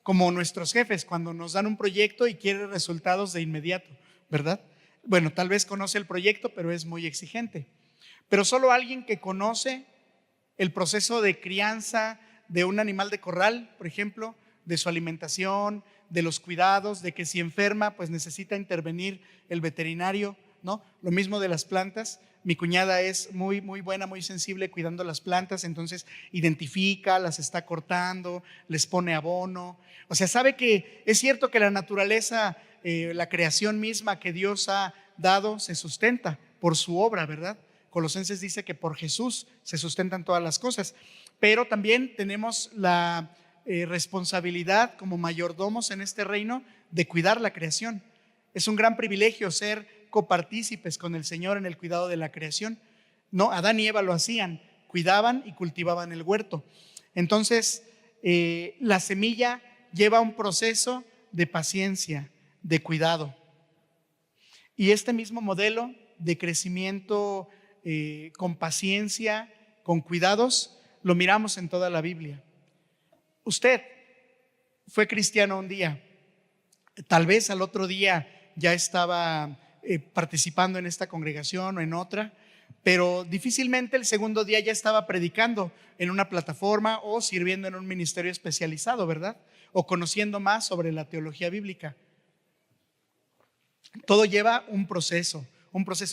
como nuestros jefes cuando nos dan un proyecto y quieren resultados de inmediato, ¿verdad? Bueno, tal vez conoce el proyecto, pero es muy exigente. Pero solo alguien que conoce el proceso de crianza de un animal de corral, por ejemplo, de su alimentación, de los cuidados, de que si enferma, pues necesita intervenir el veterinario, ¿no? Lo mismo de las plantas. Mi cuñada es muy buena, muy sensible cuidando las plantas, entonces identifica, las está cortando, les pone abono. O sea, sabe que es cierto que la naturaleza, la creación misma que Dios ha dado, se sustenta por su obra, ¿verdad? Colosenses dice que por Jesús se sustentan todas las cosas, pero también tenemos la responsabilidad como mayordomos en este reino de cuidar la creación. Es un gran privilegio ser copartícipes con el Señor en el cuidado de la creación. No, Adán y Eva lo hacían, cuidaban y cultivaban el huerto. Entonces, la semilla lleva un proceso de paciencia, de cuidado. Y este mismo modelo de crecimiento con paciencia, con cuidados, lo miramos en toda la Biblia. Usted fue cristiano un día, tal vez al otro día ya estaba participando en esta congregación o en otra, pero difícilmente el segundo día ya estaba predicando en una plataforma o sirviendo en un ministerio especializado, ¿verdad? O conociendo más sobre la teología bíblica. Todo lleva un proceso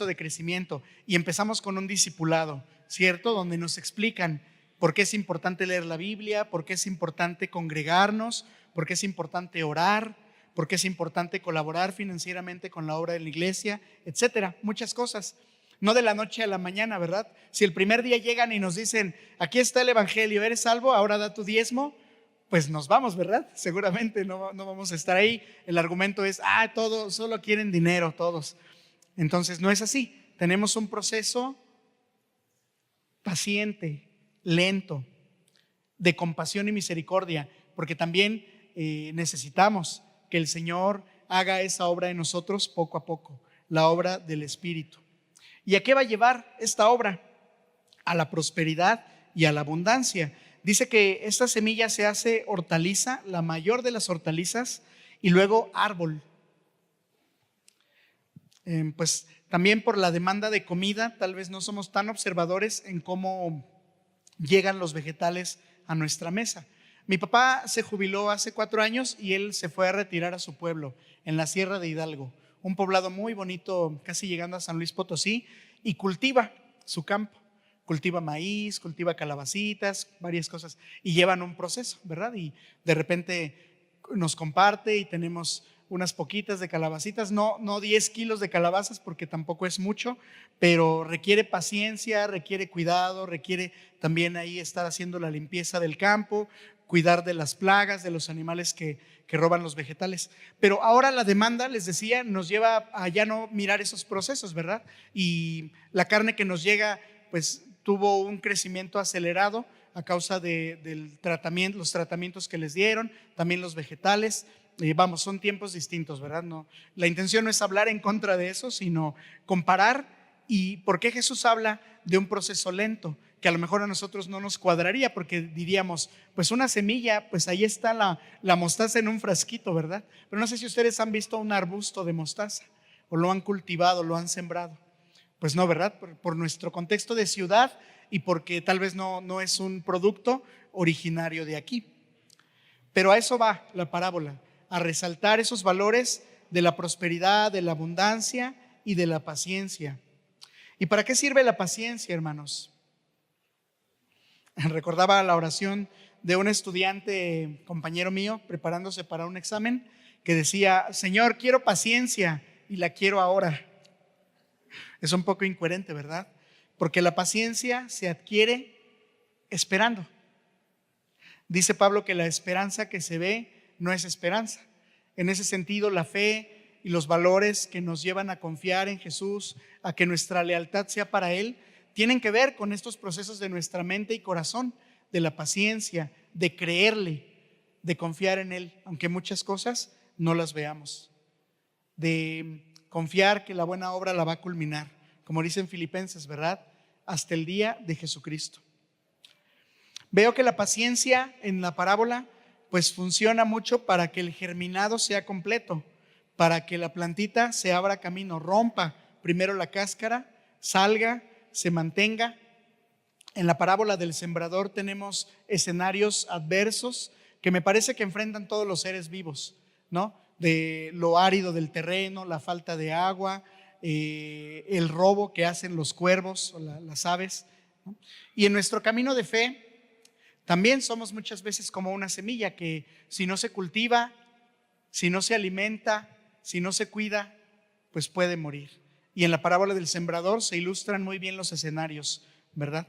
de crecimiento, y empezamos con un discipulado, ¿cierto? Donde nos explican por qué es importante leer la Biblia, por qué es importante congregarnos, por qué es importante orar, por qué es importante colaborar financieramente con la obra de la iglesia, etcétera, muchas cosas. No de la noche a la mañana, ¿verdad? Si el primer día llegan y nos dicen, aquí está el evangelio, eres salvo, ahora da tu diezmo, pues nos vamos, ¿verdad? Seguramente no vamos a estar ahí. El argumento es, todos solo quieren dinero, todos. Entonces no es así. Tenemos un proceso paciente, lento, de compasión y misericordia, porque también necesitamos que el Señor haga esa obra en nosotros poco a poco, la obra del Espíritu. ¿Y a qué va a llevar esta obra? A la prosperidad y a la abundancia. Dice que esta semilla se hace hortaliza, la mayor de las hortalizas, y luego árbol. Pues también por la demanda de comida, tal vez no somos tan observadores en cómo llegan los vegetales a nuestra mesa. Mi papá se jubiló hace 4 años y él se fue a retirar a su pueblo, en la Sierra de Hidalgo, un poblado muy bonito, casi llegando a San Luis Potosí, y cultiva su campo. Cultiva maíz, cultiva calabacitas, varias cosas, y llevan un proceso, ¿verdad? Y de repente nos comparte y tenemos unas poquitas de calabacitas, no 10 kilos de calabazas porque tampoco es mucho, pero requiere paciencia, requiere cuidado, requiere también ahí estar haciendo la limpieza del campo, cuidar de las plagas, de los animales que roban los vegetales. Pero ahora la demanda, les decía, nos lleva a ya no mirar esos procesos, ¿verdad? Y la carne que nos llega, pues tuvo un crecimiento acelerado a causa del tratamiento, los tratamientos que les dieron, también los vegetales. Son tiempos distintos, ¿verdad? No, la intención no es hablar en contra de eso, sino comparar. ¿Y por qué Jesús habla de un proceso lento? Que a lo mejor a nosotros no nos cuadraría, porque diríamos, pues una semilla, pues ahí está la mostaza en un frasquito, ¿verdad? Pero no sé si ustedes han visto un arbusto de mostaza o lo han cultivado, lo han sembrado. Pues no, ¿verdad? Por nuestro contexto de ciudad y porque tal vez no es un producto originario de aquí. Pero a eso va la parábola, a resaltar esos valores de la prosperidad, de la abundancia y de la paciencia. ¿Y para qué sirve la paciencia, hermanos? Recordaba la oración de un estudiante, compañero mío, preparándose para un examen, que decía, Señor, quiero paciencia y la quiero ahora. Es un poco incoherente, ¿verdad? Porque la paciencia se adquiere esperando. Dice Pablo que la esperanza que se ve no es esperanza. En ese sentido, la fe y los valores que nos llevan a confiar en Jesús, a que nuestra lealtad sea para Él, tienen que ver con estos procesos de nuestra mente y corazón, de la paciencia, de creerle, de confiar en Él, aunque muchas cosas no las veamos, de confiar que la buena obra la va a culminar, como dicen Filipenses, ¿verdad? Hasta el día de Jesucristo. Veo que la paciencia en la parábola pues funciona mucho para que el germinado sea completo, para que la plantita se abra camino, rompa primero la cáscara, salga, se mantenga En la parábola del sembrador tenemos escenarios adversos que me parece que enfrentan todos los seres vivos, ¿no? De lo árido del terreno, la falta de agua, el robo que hacen los cuervos o las aves, ¿no? Y en nuestro camino de fe también somos muchas veces como una semilla que si no se cultiva, si no se alimenta, si no se cuida, pues puede morir. Y en la parábola del sembrador se ilustran muy bien los escenarios, ¿verdad?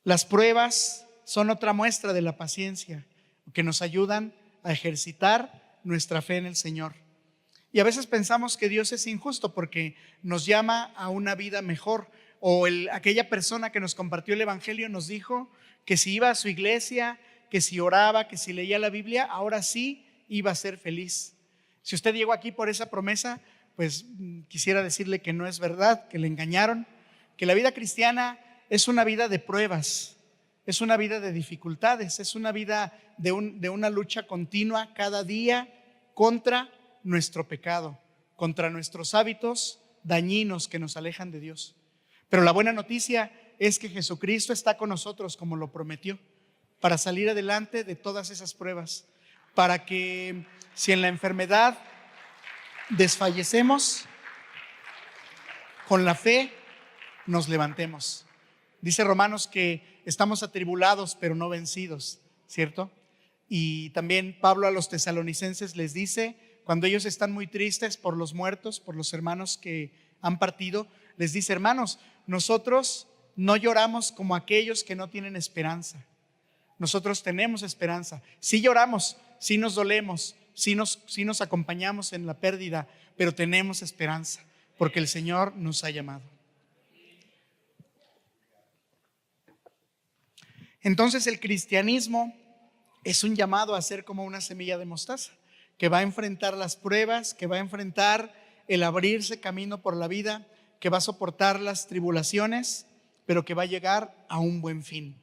Las pruebas son otra muestra de la paciencia que nos ayudan a ejercitar nuestra fe en el Señor. Y a veces pensamos que Dios es injusto porque nos llama a una vida mejor. O aquella persona que nos compartió el Evangelio nos dijo que si iba a su iglesia, que si oraba, que si leía la Biblia, ahora sí iba a ser feliz. Si usted llegó aquí por esa promesa, pues quisiera decirle que no es verdad, que le engañaron, que la vida cristiana es una vida de pruebas, es una vida de dificultades, es una vida de una lucha continua cada día contra nuestro pecado, contra nuestros hábitos dañinos que nos alejan de Dios. Pero la buena noticia es que Jesucristo está con nosotros como lo prometió, para salir adelante de todas esas pruebas, para que si en la enfermedad desfallecemos, con la fe nos levantemos. Dice Romanos que estamos atribulados pero no vencidos, ¿cierto? Y también Pablo a los tesalonicenses les dice, cuando ellos están muy tristes por los muertos, por los hermanos que han partido, les dice: hermanos, nosotros no lloramos como aquellos que no tienen esperanza. Nosotros tenemos esperanza. Sí lloramos, sí nos dolemos, sí nos acompañamos en la pérdida, pero tenemos esperanza porque el Señor nos ha llamado. Entonces el cristianismo es un llamado a ser como una semilla de mostaza, que va a enfrentar las pruebas, que va a enfrentar el abrirse camino por la vida, que va a soportar las tribulaciones, pero que va a llegar a un buen fin.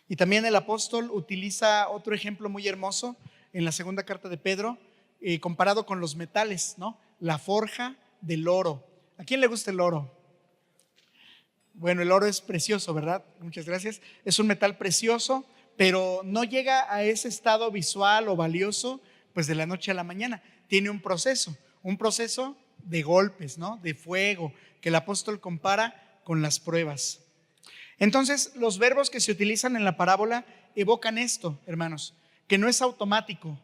Y también el apóstol utiliza otro ejemplo muy hermoso en la segunda carta de Pedro, comparado con los metales, ¿no? La forja del oro. ¿A quién le gusta el oro? Bueno, el oro es precioso, ¿verdad? Muchas gracias. Es un metal precioso, pero no llega a ese estado visual o valioso pues de la noche a la mañana. Tiene un proceso de golpes, ¿no? De fuego, que el apóstol compara con las pruebas. Entonces, los verbos que se utilizan en la parábola evocan esto, hermanos, que no es automático,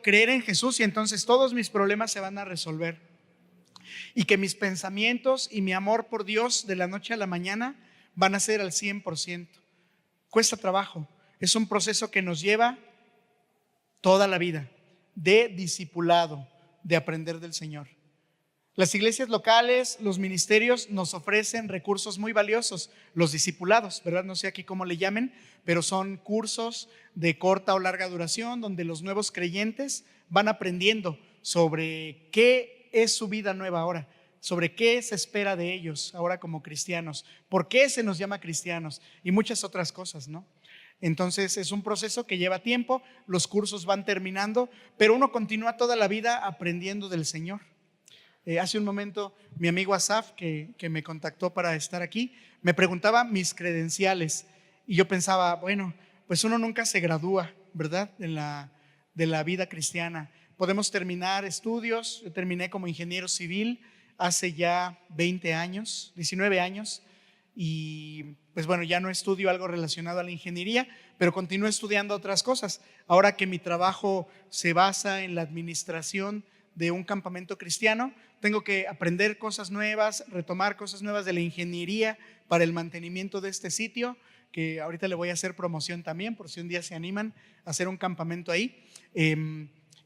creer en Jesús y entonces todos mis problemas se van a resolver. Y que mis pensamientos y mi amor por Dios de la noche a la mañana van a ser al 100%. Cuesta trabajo, es un proceso que nos lleva toda la vida de discipulado, de aprender del Señor. Las iglesias locales, los ministerios nos ofrecen recursos muy valiosos, los discipulados, ¿verdad? No sé aquí cómo le llamen, pero son cursos de corta o larga duración donde los nuevos creyentes van aprendiendo sobre qué es su vida nueva ahora, sobre qué se espera de ellos ahora como cristianos, por qué se nos llama cristianos y muchas otras cosas, ¿no? Entonces es un proceso que lleva tiempo, los cursos van terminando, pero uno continúa toda la vida aprendiendo del Señor. Hace un momento mi amigo Asaf, que me contactó para estar aquí, me preguntaba mis credenciales y yo pensaba, bueno, pues uno nunca se gradúa, ¿verdad? De la vida cristiana. Podemos terminar estudios. Yo terminé como ingeniero civil hace ya 20 años, 19 años y pues bueno, ya no estudio algo relacionado a la ingeniería, pero continúo estudiando otras cosas. Ahora que mi trabajo se basa en la administración de un campamento cristiano, tengo que aprender cosas nuevas, retomar cosas nuevas de la ingeniería para el mantenimiento de este sitio, que ahorita le voy a hacer promoción también por si un día se animan a hacer un campamento ahí.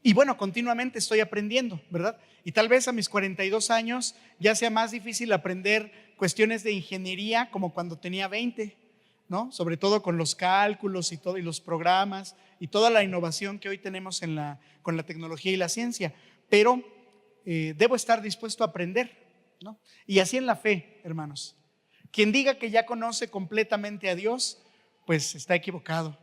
Y bueno, continuamente estoy aprendiendo, ¿verdad? Y tal vez a mis 42 años ya sea más difícil aprender cuestiones de ingeniería como cuando tenía 20, ¿no? Sobre todo con los cálculos y todo, y los programas y toda la innovación que hoy tenemos con la tecnología y la ciencia. Pero debo estar dispuesto a aprender, ¿no? Y así en la fe, hermanos. Quien diga que ya conoce completamente a Dios, pues está equivocado.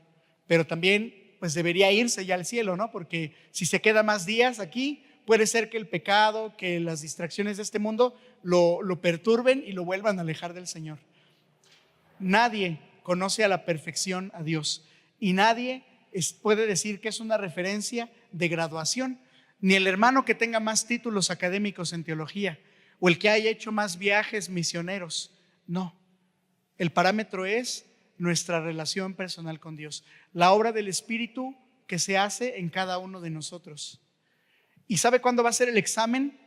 Pero también pues debería irse ya al cielo, ¿no? Porque si se queda más días aquí, puede ser que el pecado, que las distracciones de este mundo lo perturben y lo vuelvan a alejar del Señor. Nadie conoce a la perfección a Dios y nadie puede decir que es una referencia de graduación. Ni el hermano que tenga más títulos académicos en teología o el que haya hecho más viajes misioneros. No, el parámetro es nuestra relación personal con Dios, la obra del Espíritu que se hace en cada uno de nosotros. ¿Y sabe cuándo va a ser el examen?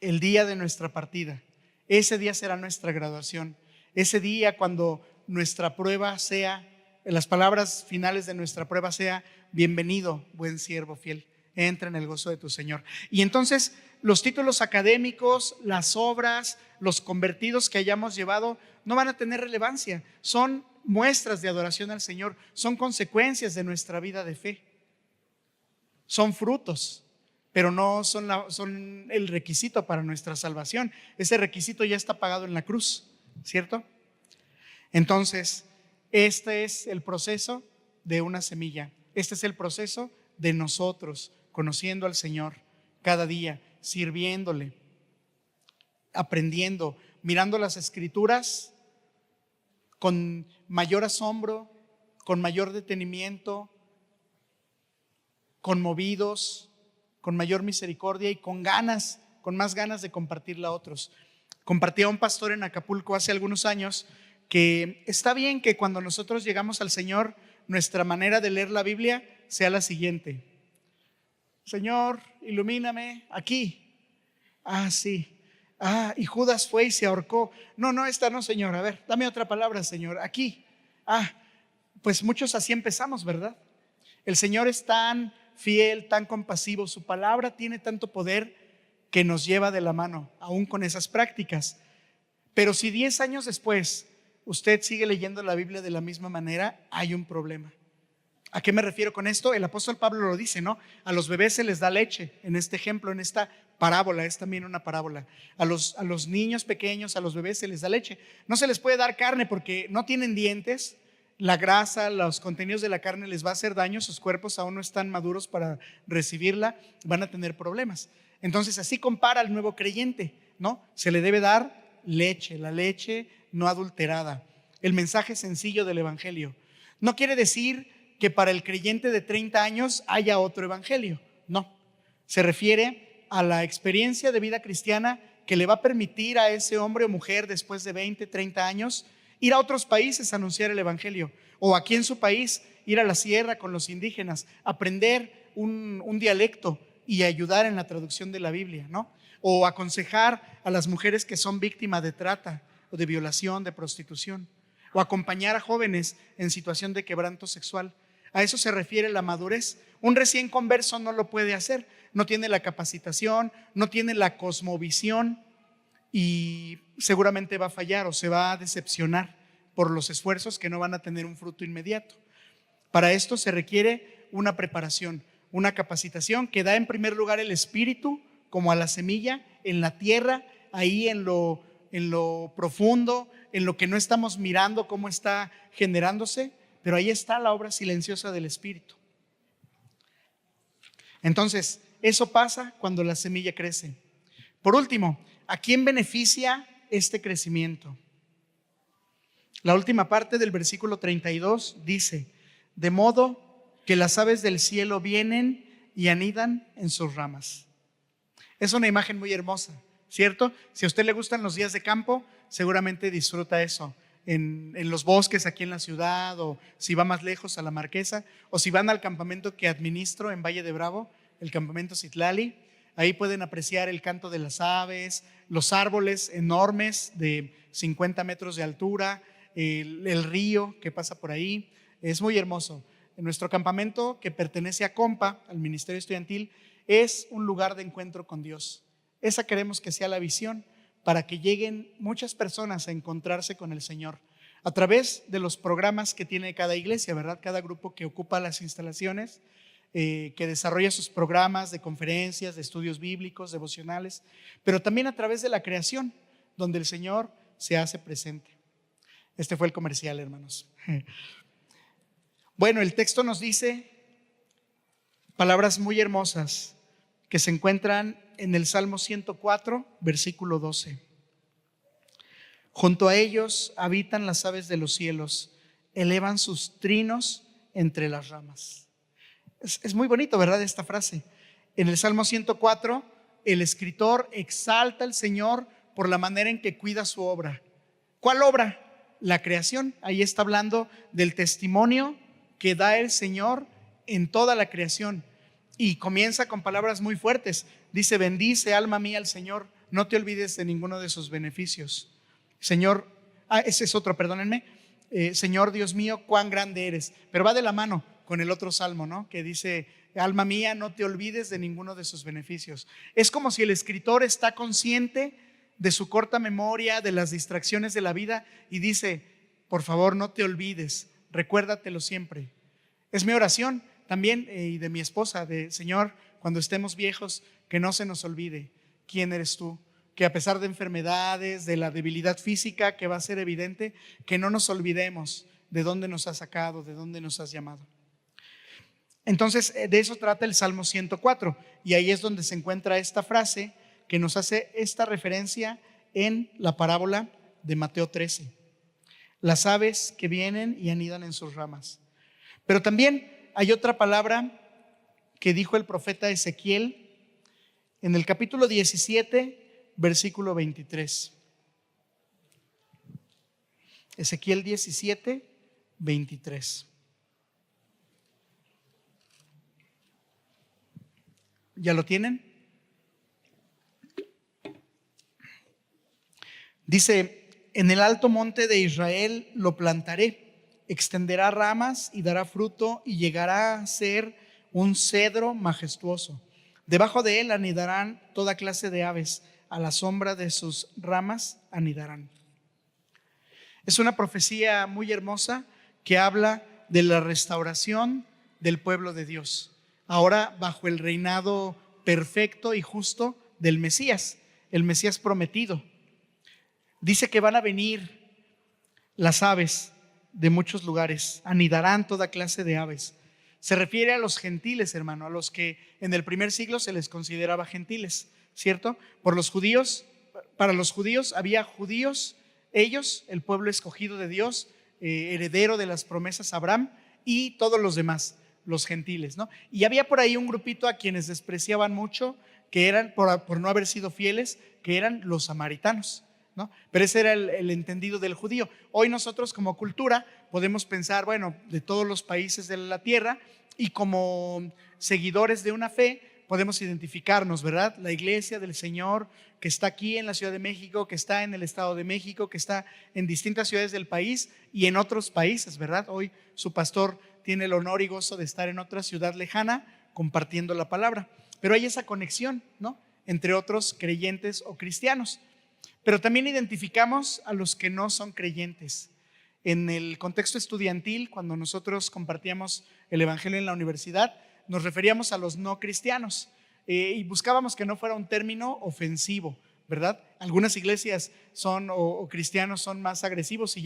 El día de nuestra partida. Ese día será nuestra graduación. Ese día cuando nuestra prueba sea, las palabras finales de nuestra prueba sea: bienvenido, buen siervo fiel, entra en el gozo de tu Señor. Y entonces los títulos académicos, las obras, los convertidos que hayamos llevado no van a tener relevancia. Son muestras de adoración al Señor, son consecuencias de nuestra vida de fe, son frutos, pero no son el requisito para nuestra salvación. Ese requisito ya está pagado en la cruz, ¿cierto? Entonces, este es el proceso de una semilla. Este es el proceso de nosotros conociendo al Señor cada día, sirviéndole, aprendiendo, mirando las Escrituras con mayor asombro, con mayor detenimiento, conmovidos, con mayor misericordia y con más ganas de compartirla a otros. Compartía a un pastor en Acapulco hace algunos años que está bien que cuando nosotros llegamos al Señor, nuestra manera de leer la Biblia sea la siguiente: Señor, ilumíname aquí. Ah, sí. Ah, y Judas fue y se ahorcó. No, esta no, Señor. A ver, dame otra palabra, Señor. Aquí. Ah, pues muchos así empezamos, ¿verdad? El Señor es tan fiel, tan compasivo. Su palabra tiene tanto poder que nos lleva de la mano, aún con esas prácticas. Pero si 10 años después usted sigue leyendo la Biblia de la misma manera, hay un problema. ¿A qué me refiero con esto? El apóstol Pablo lo dice, ¿no? A los bebés se les da leche, en este ejemplo, en esta parábola, es también una parábola. A los niños pequeños, a los bebés se les da leche. No se les puede dar carne porque no tienen dientes. La grasa, los contenidos de la carne les va a hacer daño, sus cuerpos aún no están maduros para recibirla, van a tener problemas. Entonces así compara al nuevo creyente, ¿no? Se le debe dar leche, la leche no adulterada, el mensaje sencillo del evangelio. No quiere decir que para el creyente de 30 años haya otro evangelio, no. Se refiere a la experiencia de vida cristiana que le va a permitir a ese hombre o mujer después de 20, 30 años ir a otros países a anunciar el evangelio, o aquí en su país ir a la sierra con los indígenas, aprender un dialecto y ayudar en la traducción de la Biblia, ¿no? O aconsejar a las mujeres que son víctimas de trata o de violación, de prostitución, o acompañar a jóvenes en situación de quebranto sexual. A eso se refiere la madurez. Un recién converso no lo puede hacer, no tiene la capacitación, no tiene la cosmovisión y seguramente va a fallar o se va a decepcionar por los esfuerzos que no van a tener un fruto inmediato. Para esto se requiere una preparación, una capacitación que da en primer lugar el Espíritu, como a la semilla en la tierra, ahí en lo profundo, en lo que no estamos mirando cómo está generándose, pero ahí está la obra silenciosa del Espíritu. Entonces, eso pasa cuando la semilla crece. Por último, ¿a quién beneficia este crecimiento? La última parte del versículo 32 dice: de modo que las aves del cielo vienen y anidan en sus ramas. Es una imagen muy hermosa, ¿cierto? Si a usted le gustan los días de campo, seguramente disfruta eso en los bosques aquí en la ciudad, o si va más lejos a la Marquesa, o si van al campamento que administro en Valle de Bravo, el campamento Citlali. Ahí pueden apreciar el canto de las aves, los árboles enormes de 50 metros de altura, el río que pasa por ahí. Es muy hermoso. En nuestro campamento, que pertenece a COMPA, al Ministerio Estudiantil, es un lugar de encuentro con Dios. Esa queremos que sea la visión, para que lleguen muchas personas a encontrarse con el Señor a través de los programas que tiene cada iglesia, ¿verdad? Cada grupo que ocupa las instalaciones, que desarrolla sus programas de conferencias, de estudios bíblicos, devocionales, pero también a través de la creación, donde el Señor se hace presente. Este fue el comercial, hermanos. Bueno, el texto nos dice: palabras muy hermosas que se encuentran en el Salmo 104, versículo 12. Junto a ellos habitan las aves de los cielos, elevan sus trinos entre las ramas. Es muy bonito, ¿verdad? Esta frase. En el Salmo 104, el escritor exalta al Señor por la manera en que cuida su obra. ¿Cuál obra? La creación. Ahí está hablando del testimonio que da el Señor en toda la creación. Y comienza con palabras muy fuertes. Dice: bendice alma mía al Señor, no te olvides de ninguno de sus beneficios. Señor, ese es otro, perdónenme. Señor Dios mío, cuán grande eres. Pero va de la mano con el otro salmo, ¿no? Que dice: alma mía, no te olvides de ninguno de sus beneficios. Es como si el escritor está consciente de su corta memoria, de las distracciones de la vida, y dice: por favor, no te olvides, recuérdatelo siempre. Es mi oración también, y de mi esposa, de Señor, cuando estemos viejos, que no se nos olvide quién eres tú. Que a pesar de enfermedades, de la debilidad física que va a ser evidente, que no nos olvidemos de dónde nos has sacado, de dónde nos has llamado. Entonces, de eso trata el Salmo 104, y ahí es donde se encuentra esta frase que nos hace esta referencia en la parábola de Mateo 13. Las aves que vienen y anidan en sus ramas. Pero también hay otra palabra que dijo el profeta Ezequiel en el capítulo 17, versículo 23. Ezequiel 17, 23. ¿Ya lo tienen? Dice: en el alto monte de Israel lo plantaré, extenderá ramas y dará fruto y llegará a ser un cedro majestuoso. Debajo de él anidarán toda clase de aves, a la sombra de sus ramas anidarán. Es una profecía muy hermosa que habla de la restauración del pueblo de Dios, ahora bajo el reinado perfecto y justo del Mesías, el Mesías prometido. Dice que van a venir las aves de muchos lugares, anidarán toda clase de aves. Se refiere a los gentiles, hermano, a los que en el primer siglo se les consideraba gentiles, ¿cierto? Para los judíos había judíos, ellos, el pueblo escogido de Dios, heredero de las promesas Abraham, y todos los demás, los gentiles, ¿no? Y había por ahí un grupito a quienes despreciaban mucho, que eran, por no haber sido fieles, que eran los samaritanos, ¿no? Pero ese era el entendido del judío. Hoy nosotros como cultura podemos pensar, bueno, de todos los países de la tierra, y como seguidores de una fe podemos identificarnos, ¿verdad? La iglesia del Señor que está aquí en la Ciudad de México, que está en el Estado de México, que está en distintas ciudades del país y en otros países, ¿verdad? Hoy su pastor tiene el honor y gozo de estar en otra ciudad lejana compartiendo la palabra. Pero hay esa conexión, ¿no? Entre otros creyentes o cristianos. Pero también identificamos a los que no son creyentes. En el contexto estudiantil, cuando nosotros compartíamos el evangelio en la universidad, nos referíamos a los no cristianos, y buscábamos que no fuera un término ofensivo, ¿verdad? Algunas iglesias o cristianos son más agresivos y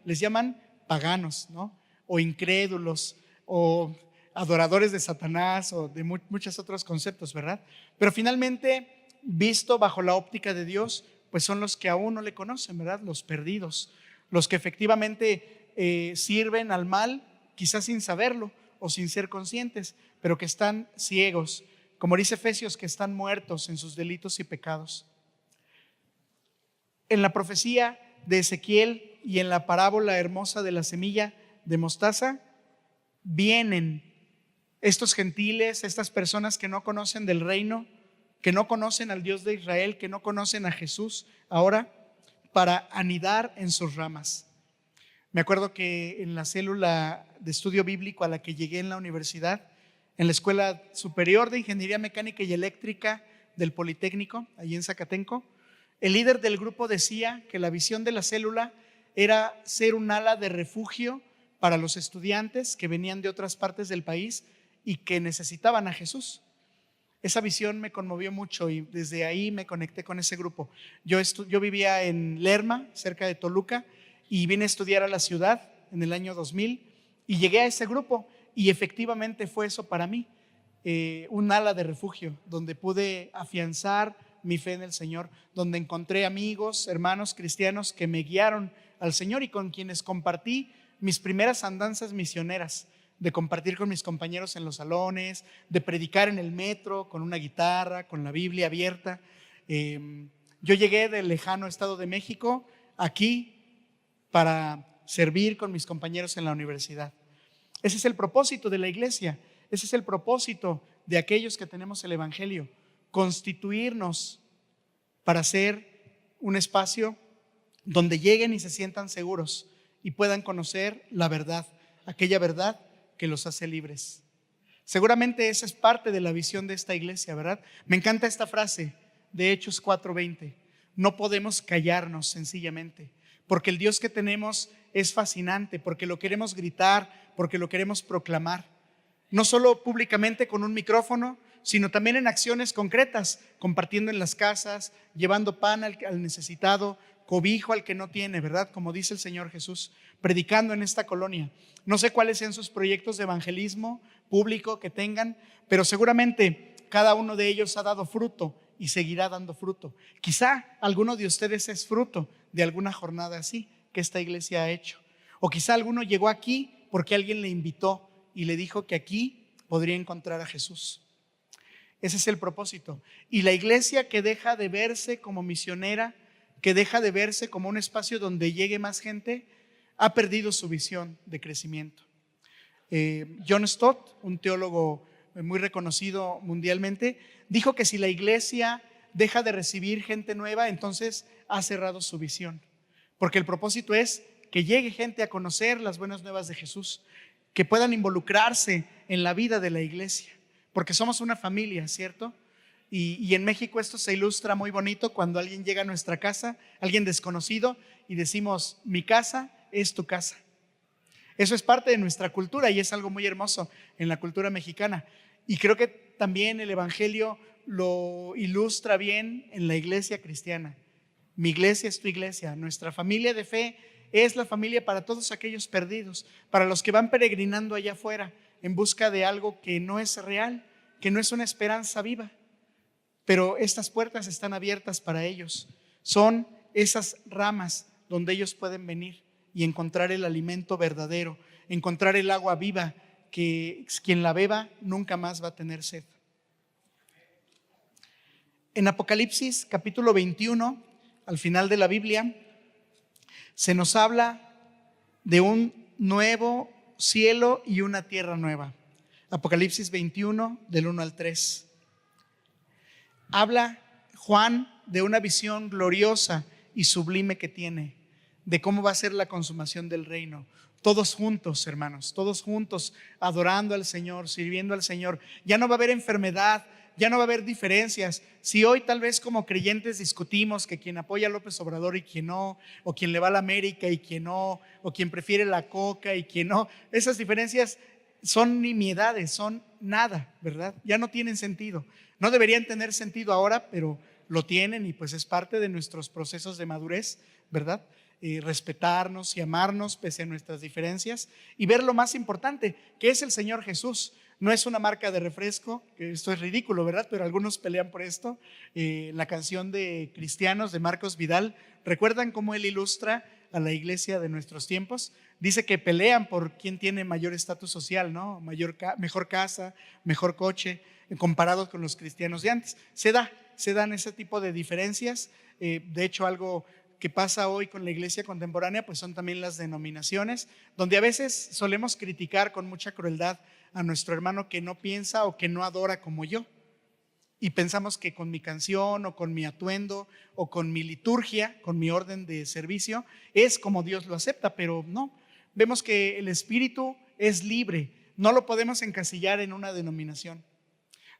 les llaman paganos, ¿no? O incrédulos, o adoradores de Satanás, o de muchos otros conceptos, ¿verdad? Pero finalmente, visto bajo la óptica de Dios, pues son los que aún no le conocen, ¿verdad? Los perdidos, los que efectivamente sirven al mal, quizás sin saberlo o sin ser conscientes, pero que están ciegos, como dice Efesios, que están muertos en sus delitos y pecados. En la profecía de Ezequiel y en la parábola hermosa de la semilla de mostaza, vienen estos gentiles, estas personas que no conocen del reino, que no conocen al Dios de Israel, que no conocen a Jesús, ahora para anidar en sus ramas. Me acuerdo que en la célula de estudio bíblico a la que llegué en la universidad, en la Escuela Superior de Ingeniería Mecánica y Eléctrica del Politécnico, allí en Zacatenco, el líder del grupo decía que la visión de la célula era ser un ala de refugio para los estudiantes que venían de otras partes del país y que necesitaban a Jesús. Esa visión me conmovió mucho y desde ahí me conecté con ese grupo. Yo vivía en Lerma, cerca de Toluca, y vine a estudiar a la ciudad en el año 2000 y llegué a ese grupo, y efectivamente fue eso para mí. un ala de refugio donde pude afianzar mi fe en el Señor, donde encontré amigos, hermanos cristianos que me guiaron al Señor y con quienes compartí mis primeras andanzas misioneras, de compartir con mis compañeros en los salones, de predicar en el metro con una guitarra, con la Biblia abierta. Yo llegué del lejano Estado de México aquí para servir con mis compañeros en la universidad. Ese es el propósito de la iglesia, ese es el propósito de aquellos que tenemos el Evangelio, constituirnos para ser un espacio donde lleguen y se sientan seguros y puedan conocer la verdad, aquella verdad que los hace libres. Seguramente esa es parte de la visión de esta iglesia, ¿verdad? Me encanta esta frase de Hechos 4:20. No podemos callarnos sencillamente, porque el Dios que tenemos es fascinante, porque lo queremos gritar, porque lo queremos proclamar. No solo públicamente con un micrófono, sino también en acciones concretas, compartiendo en las casas, llevando pan al necesitado, cobijo al que no tiene, ¿verdad? Como dice el Señor Jesús, predicando en esta colonia. No sé cuáles sean sus proyectos de evangelismo público que tengan, pero seguramente cada uno de ellos ha dado fruto y seguirá dando fruto. Quizá alguno de ustedes es fruto de alguna jornada así que esta iglesia ha hecho. O quizá alguno llegó aquí porque alguien le invitó y le dijo que aquí podría encontrar a Jesús. Ese es el propósito. Y la iglesia que deja de verse como misionera, que deja de verse como un espacio donde llegue más gente, ha perdido su visión de crecimiento. John Stott, un teólogo muy reconocido mundialmente, dijo que si la iglesia deja de recibir gente nueva, entonces ha cerrado su visión. Porque el propósito es que llegue gente a conocer las buenas nuevas de Jesús, que puedan involucrarse en la vida de la iglesia, porque somos una familia, ¿cierto? Y en México esto se ilustra muy bonito cuando alguien llega a nuestra casa, alguien desconocido, y decimos, mi casa es tu casa. Eso es parte de nuestra cultura y es algo muy hermoso en la cultura mexicana. Y creo que también el Evangelio lo ilustra bien en la iglesia cristiana. Mi iglesia es tu iglesia, nuestra familia de fe es la familia para todos aquellos perdidos, para los que van peregrinando allá afuera en busca de algo que no es real, que no es una esperanza viva. Pero estas puertas están abiertas para ellos. Son esas ramas donde ellos pueden venir y encontrar el alimento verdadero, encontrar el agua viva, que quien la beba nunca más va a tener sed. En Apocalipsis capítulo 21, al final de la Biblia, se nos habla de un nuevo cielo y una tierra nueva. Apocalipsis 21, del 1 al 3. Habla Juan de una visión gloriosa y sublime que tiene, de cómo va a ser la consumación del reino. Todos juntos, hermanos, todos juntos, adorando al Señor, sirviendo al Señor. Ya no va a haber enfermedad, ya no va a haber diferencias. Si hoy tal vez como creyentes discutimos que quien apoya a López Obrador y quien no, o quien le va a la América y quien no, o quien prefiere la coca y quien no, esas diferencias son nimiedades, son nada, ¿verdad? Ya no tienen sentido. No deberían tener sentido ahora, pero lo tienen y pues es parte de nuestros procesos de madurez, ¿verdad? Respetarnos y amarnos pese a nuestras diferencias y ver lo más importante, que es el Señor Jesús. No es una marca de refresco, que esto es ridículo, ¿verdad? Pero algunos pelean por esto. La canción de Cristianos de Marcos Vidal, ¿recuerdan cómo él ilustra a la iglesia de nuestros tiempos? Dice que pelean por quién tiene mayor estatus social, ¿no? Mejor casa, mejor coche, comparados con los cristianos de antes. Se dan ese tipo de diferencias. De hecho, algo que pasa hoy con la iglesia contemporánea pues son también las denominaciones, donde a veces solemos criticar con mucha crueldad a nuestro hermano que no piensa o que no adora como yo, y pensamos que con mi canción o con mi atuendo o con mi liturgia, con mi orden de servicio es como Dios lo acepta, pero no. Vemos que el espíritu es libre, no lo podemos encasillar en una denominación,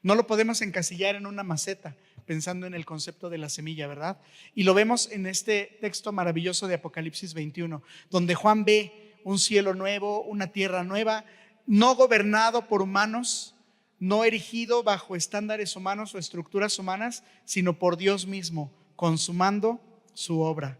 no lo podemos encasillar en una maceta, pensando en el concepto de la semilla, ¿verdad? Y lo vemos en este texto maravilloso de Apocalipsis 21, donde Juan ve un cielo nuevo, una tierra nueva, no gobernado por humanos, no erigido bajo estándares humanos o estructuras humanas, sino por Dios mismo, consumando su obra.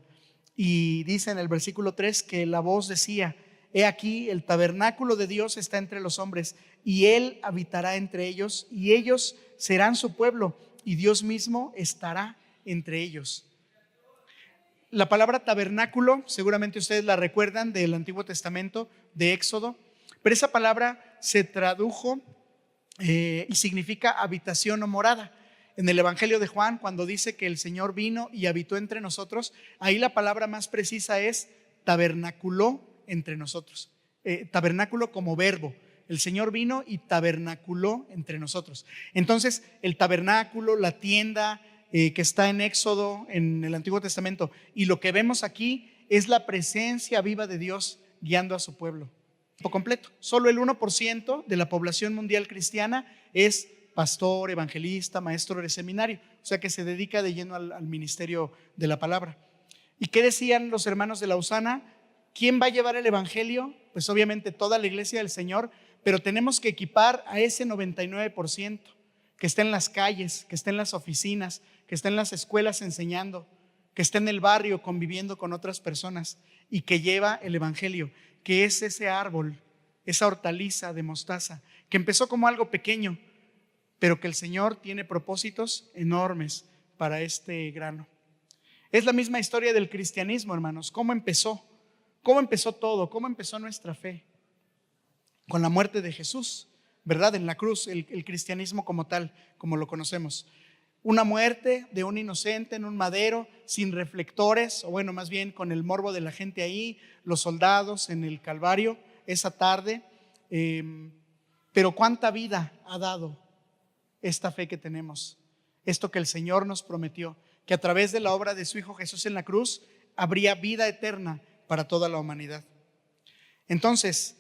Y dice en el versículo 3 que la voz decía: He aquí, el tabernáculo de Dios está entre los hombres, y Él habitará entre ellos, y ellos serán su pueblo, y Dios mismo estará entre ellos. La palabra tabernáculo, seguramente ustedes la recuerdan del Antiguo Testamento, de Éxodo, pero esa palabra se tradujo y significa habitación o morada. En el Evangelio de Juan, cuando dice que el Señor vino y habitó entre nosotros, ahí la palabra más precisa es tabernaculó entre nosotros. Tabernáculo como verbo. El Señor vino y tabernaculó entre nosotros. Entonces, el tabernáculo, la tienda que está en Éxodo, en el Antiguo Testamento, y lo que vemos aquí es la presencia viva de Dios guiando a su pueblo por completo. Solo el 1% de la población mundial cristiana es pastor, evangelista, maestro de seminario, o sea que se dedica de lleno al ministerio de la palabra. ¿Y qué decían los hermanos de Lausana? ¿Quién va a llevar el evangelio? Pues obviamente toda la iglesia del Señor, pero tenemos que equipar a ese 99% que está en las calles, que está en las oficinas, que está en las escuelas enseñando, que está en el barrio conviviendo con otras personas y que lleva el evangelio, que es ese árbol, esa hortaliza de mostaza, que empezó como algo pequeño, pero que el Señor tiene propósitos enormes para este grano. Es la misma historia del cristianismo, hermanos. ¿Cómo empezó? ¿Cómo empezó todo? ¿Cómo empezó nuestra fe? Con la muerte de Jesús, ¿verdad? En la cruz, el cristianismo como tal, como lo conocemos. Una muerte de un inocente en un madero, sin reflectores, o bueno, más bien con el morbo de la gente ahí, los soldados en el Calvario esa tarde. Pero ¿cuánta vida ha dado esta fe que tenemos? Esto que el Señor nos prometió, que a través de la obra de su Hijo Jesús en la cruz habría vida eterna para toda la humanidad. Entonces,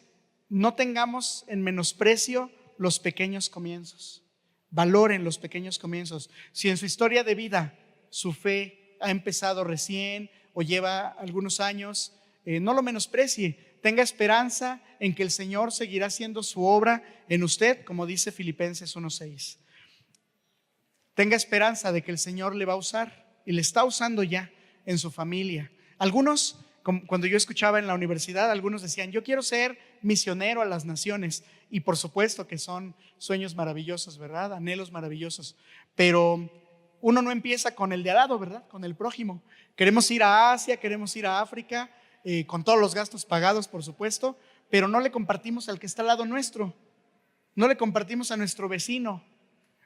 no tengamos en menosprecio los pequeños comienzos. Valoren los pequeños comienzos. Si en su historia de vida su fe ha empezado recién o lleva algunos años, no lo menosprecie. Tenga esperanza en que el Señor seguirá haciendo su obra en usted, como dice Filipenses 1:6. Tenga esperanza de que el Señor le va a usar y le está usando ya en su familia. Algunos, cuando yo escuchaba en la universidad, algunos decían: yo quiero ser misionero a las naciones. Y por supuesto que son sueños maravillosos, ¿verdad? Anhelos maravillosos. Pero uno no empieza con el de al lado, ¿verdad? Con el prójimo. Queremos ir a Asia, queremos ir a África, con todos los gastos pagados, por supuesto, pero no le compartimos al que está al lado nuestro. No le compartimos a nuestro vecino.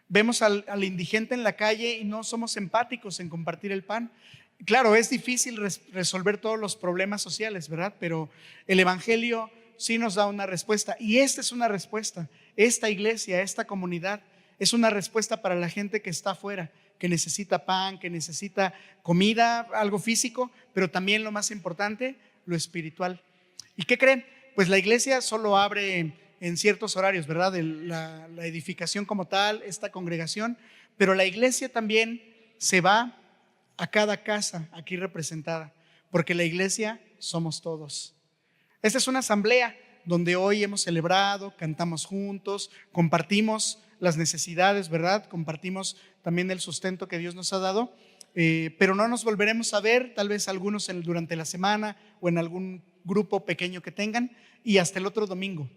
Vemos al indigente en la calle y no somos empáticos en compartir el pan. Claro, es difícil resolver todos los problemas sociales, ¿verdad? Pero el evangelio sí nos da una respuesta, y esta es una respuesta. Esta iglesia, esta comunidad es una respuesta para la gente que está afuera, que necesita pan, que necesita comida, algo físico, pero también lo más importante, lo espiritual. ¿Y qué creen? Pues la iglesia solo abre en ciertos horarios, ¿verdad? La edificación como tal, esta congregación, pero la iglesia también se va a cada casa aquí representada, porque la iglesia somos todos. Esta es una asamblea donde hoy hemos celebrado, cantamos juntos, compartimos las necesidades, ¿verdad? Compartimos también el sustento que Dios nos ha dado, pero no nos volveremos a ver, tal vez algunos durante la semana o en algún grupo pequeño que tengan, y hasta el otro domingo.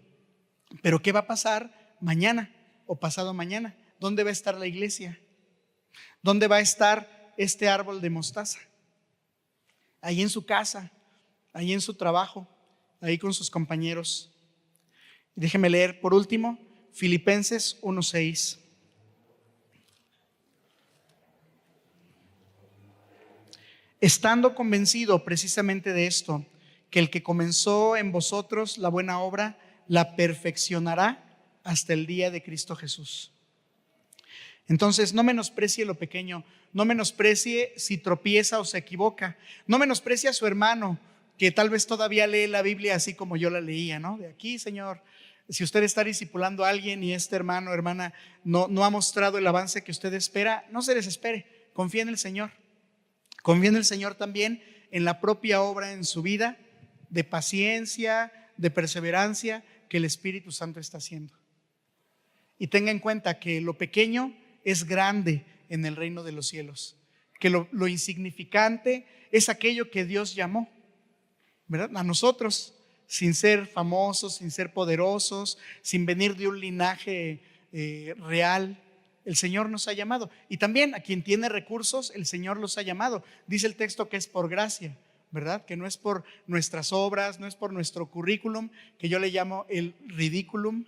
Pero ¿qué va a pasar mañana o pasado mañana? ¿Dónde va a estar la iglesia? ¿Dónde va a estar este árbol de mostaza? Ahí en su casa, ahí en su trabajo, ahí con sus compañeros. Déjeme leer por último Filipenses 1:6. Estando convencido precisamente de esto, que el que comenzó en vosotros la buena obra la perfeccionará hasta el día de Cristo Jesús. Entonces, no menosprecie lo pequeño, no menosprecie si tropieza o se equivoca, no menosprecie a su hermano que tal vez todavía lee la Biblia así como yo la leía, ¿no? De aquí, Señor, si usted está discipulando a alguien y este hermano o hermana no ha mostrado el avance que usted espera, no se desespere, confíe en el Señor. Confíe en el Señor también en la propia obra en su vida de paciencia, de perseverancia que el Espíritu Santo está haciendo. Y tenga en cuenta que lo pequeño es grande en el reino de los cielos, que lo insignificante es aquello que Dios llamó, ¿verdad? A nosotros, sin ser famosos, sin ser poderosos, sin venir de un linaje real. El Señor nos ha llamado. Y también a quien tiene recursos, el Señor los ha llamado. Dice el texto que es por gracia, ¿verdad? Que no es por nuestras obras, no es por nuestro currículum, que yo le llamo el ridículum,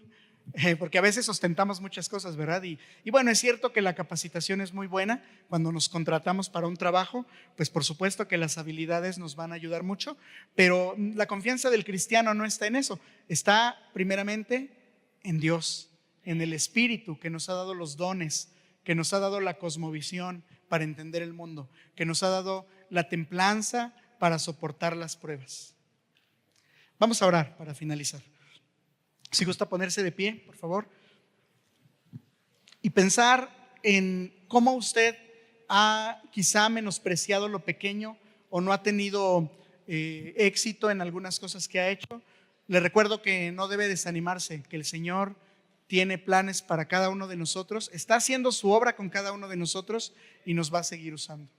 porque a veces ostentamos muchas cosas, ¿verdad? Y bueno, es cierto que la capacitación es muy buena. Cuando nos contratamos para un trabajo, pues por supuesto que las habilidades nos van a ayudar mucho, pero la confianza del cristiano no está en eso, está primeramente en Dios, en el Espíritu que nos ha dado los dones, que nos ha dado la cosmovisión para entender el mundo, que nos ha dado la templanza para soportar las pruebas. Vamos a orar para finalizar. Si gusta ponerse de pie, por favor, y pensar en cómo usted ha quizá menospreciado lo pequeño o no ha tenido éxito en algunas cosas que ha hecho. Le recuerdo que no debe desanimarse, que el Señor tiene planes para cada uno de nosotros, está haciendo su obra con cada uno de nosotros y nos va a seguir usando.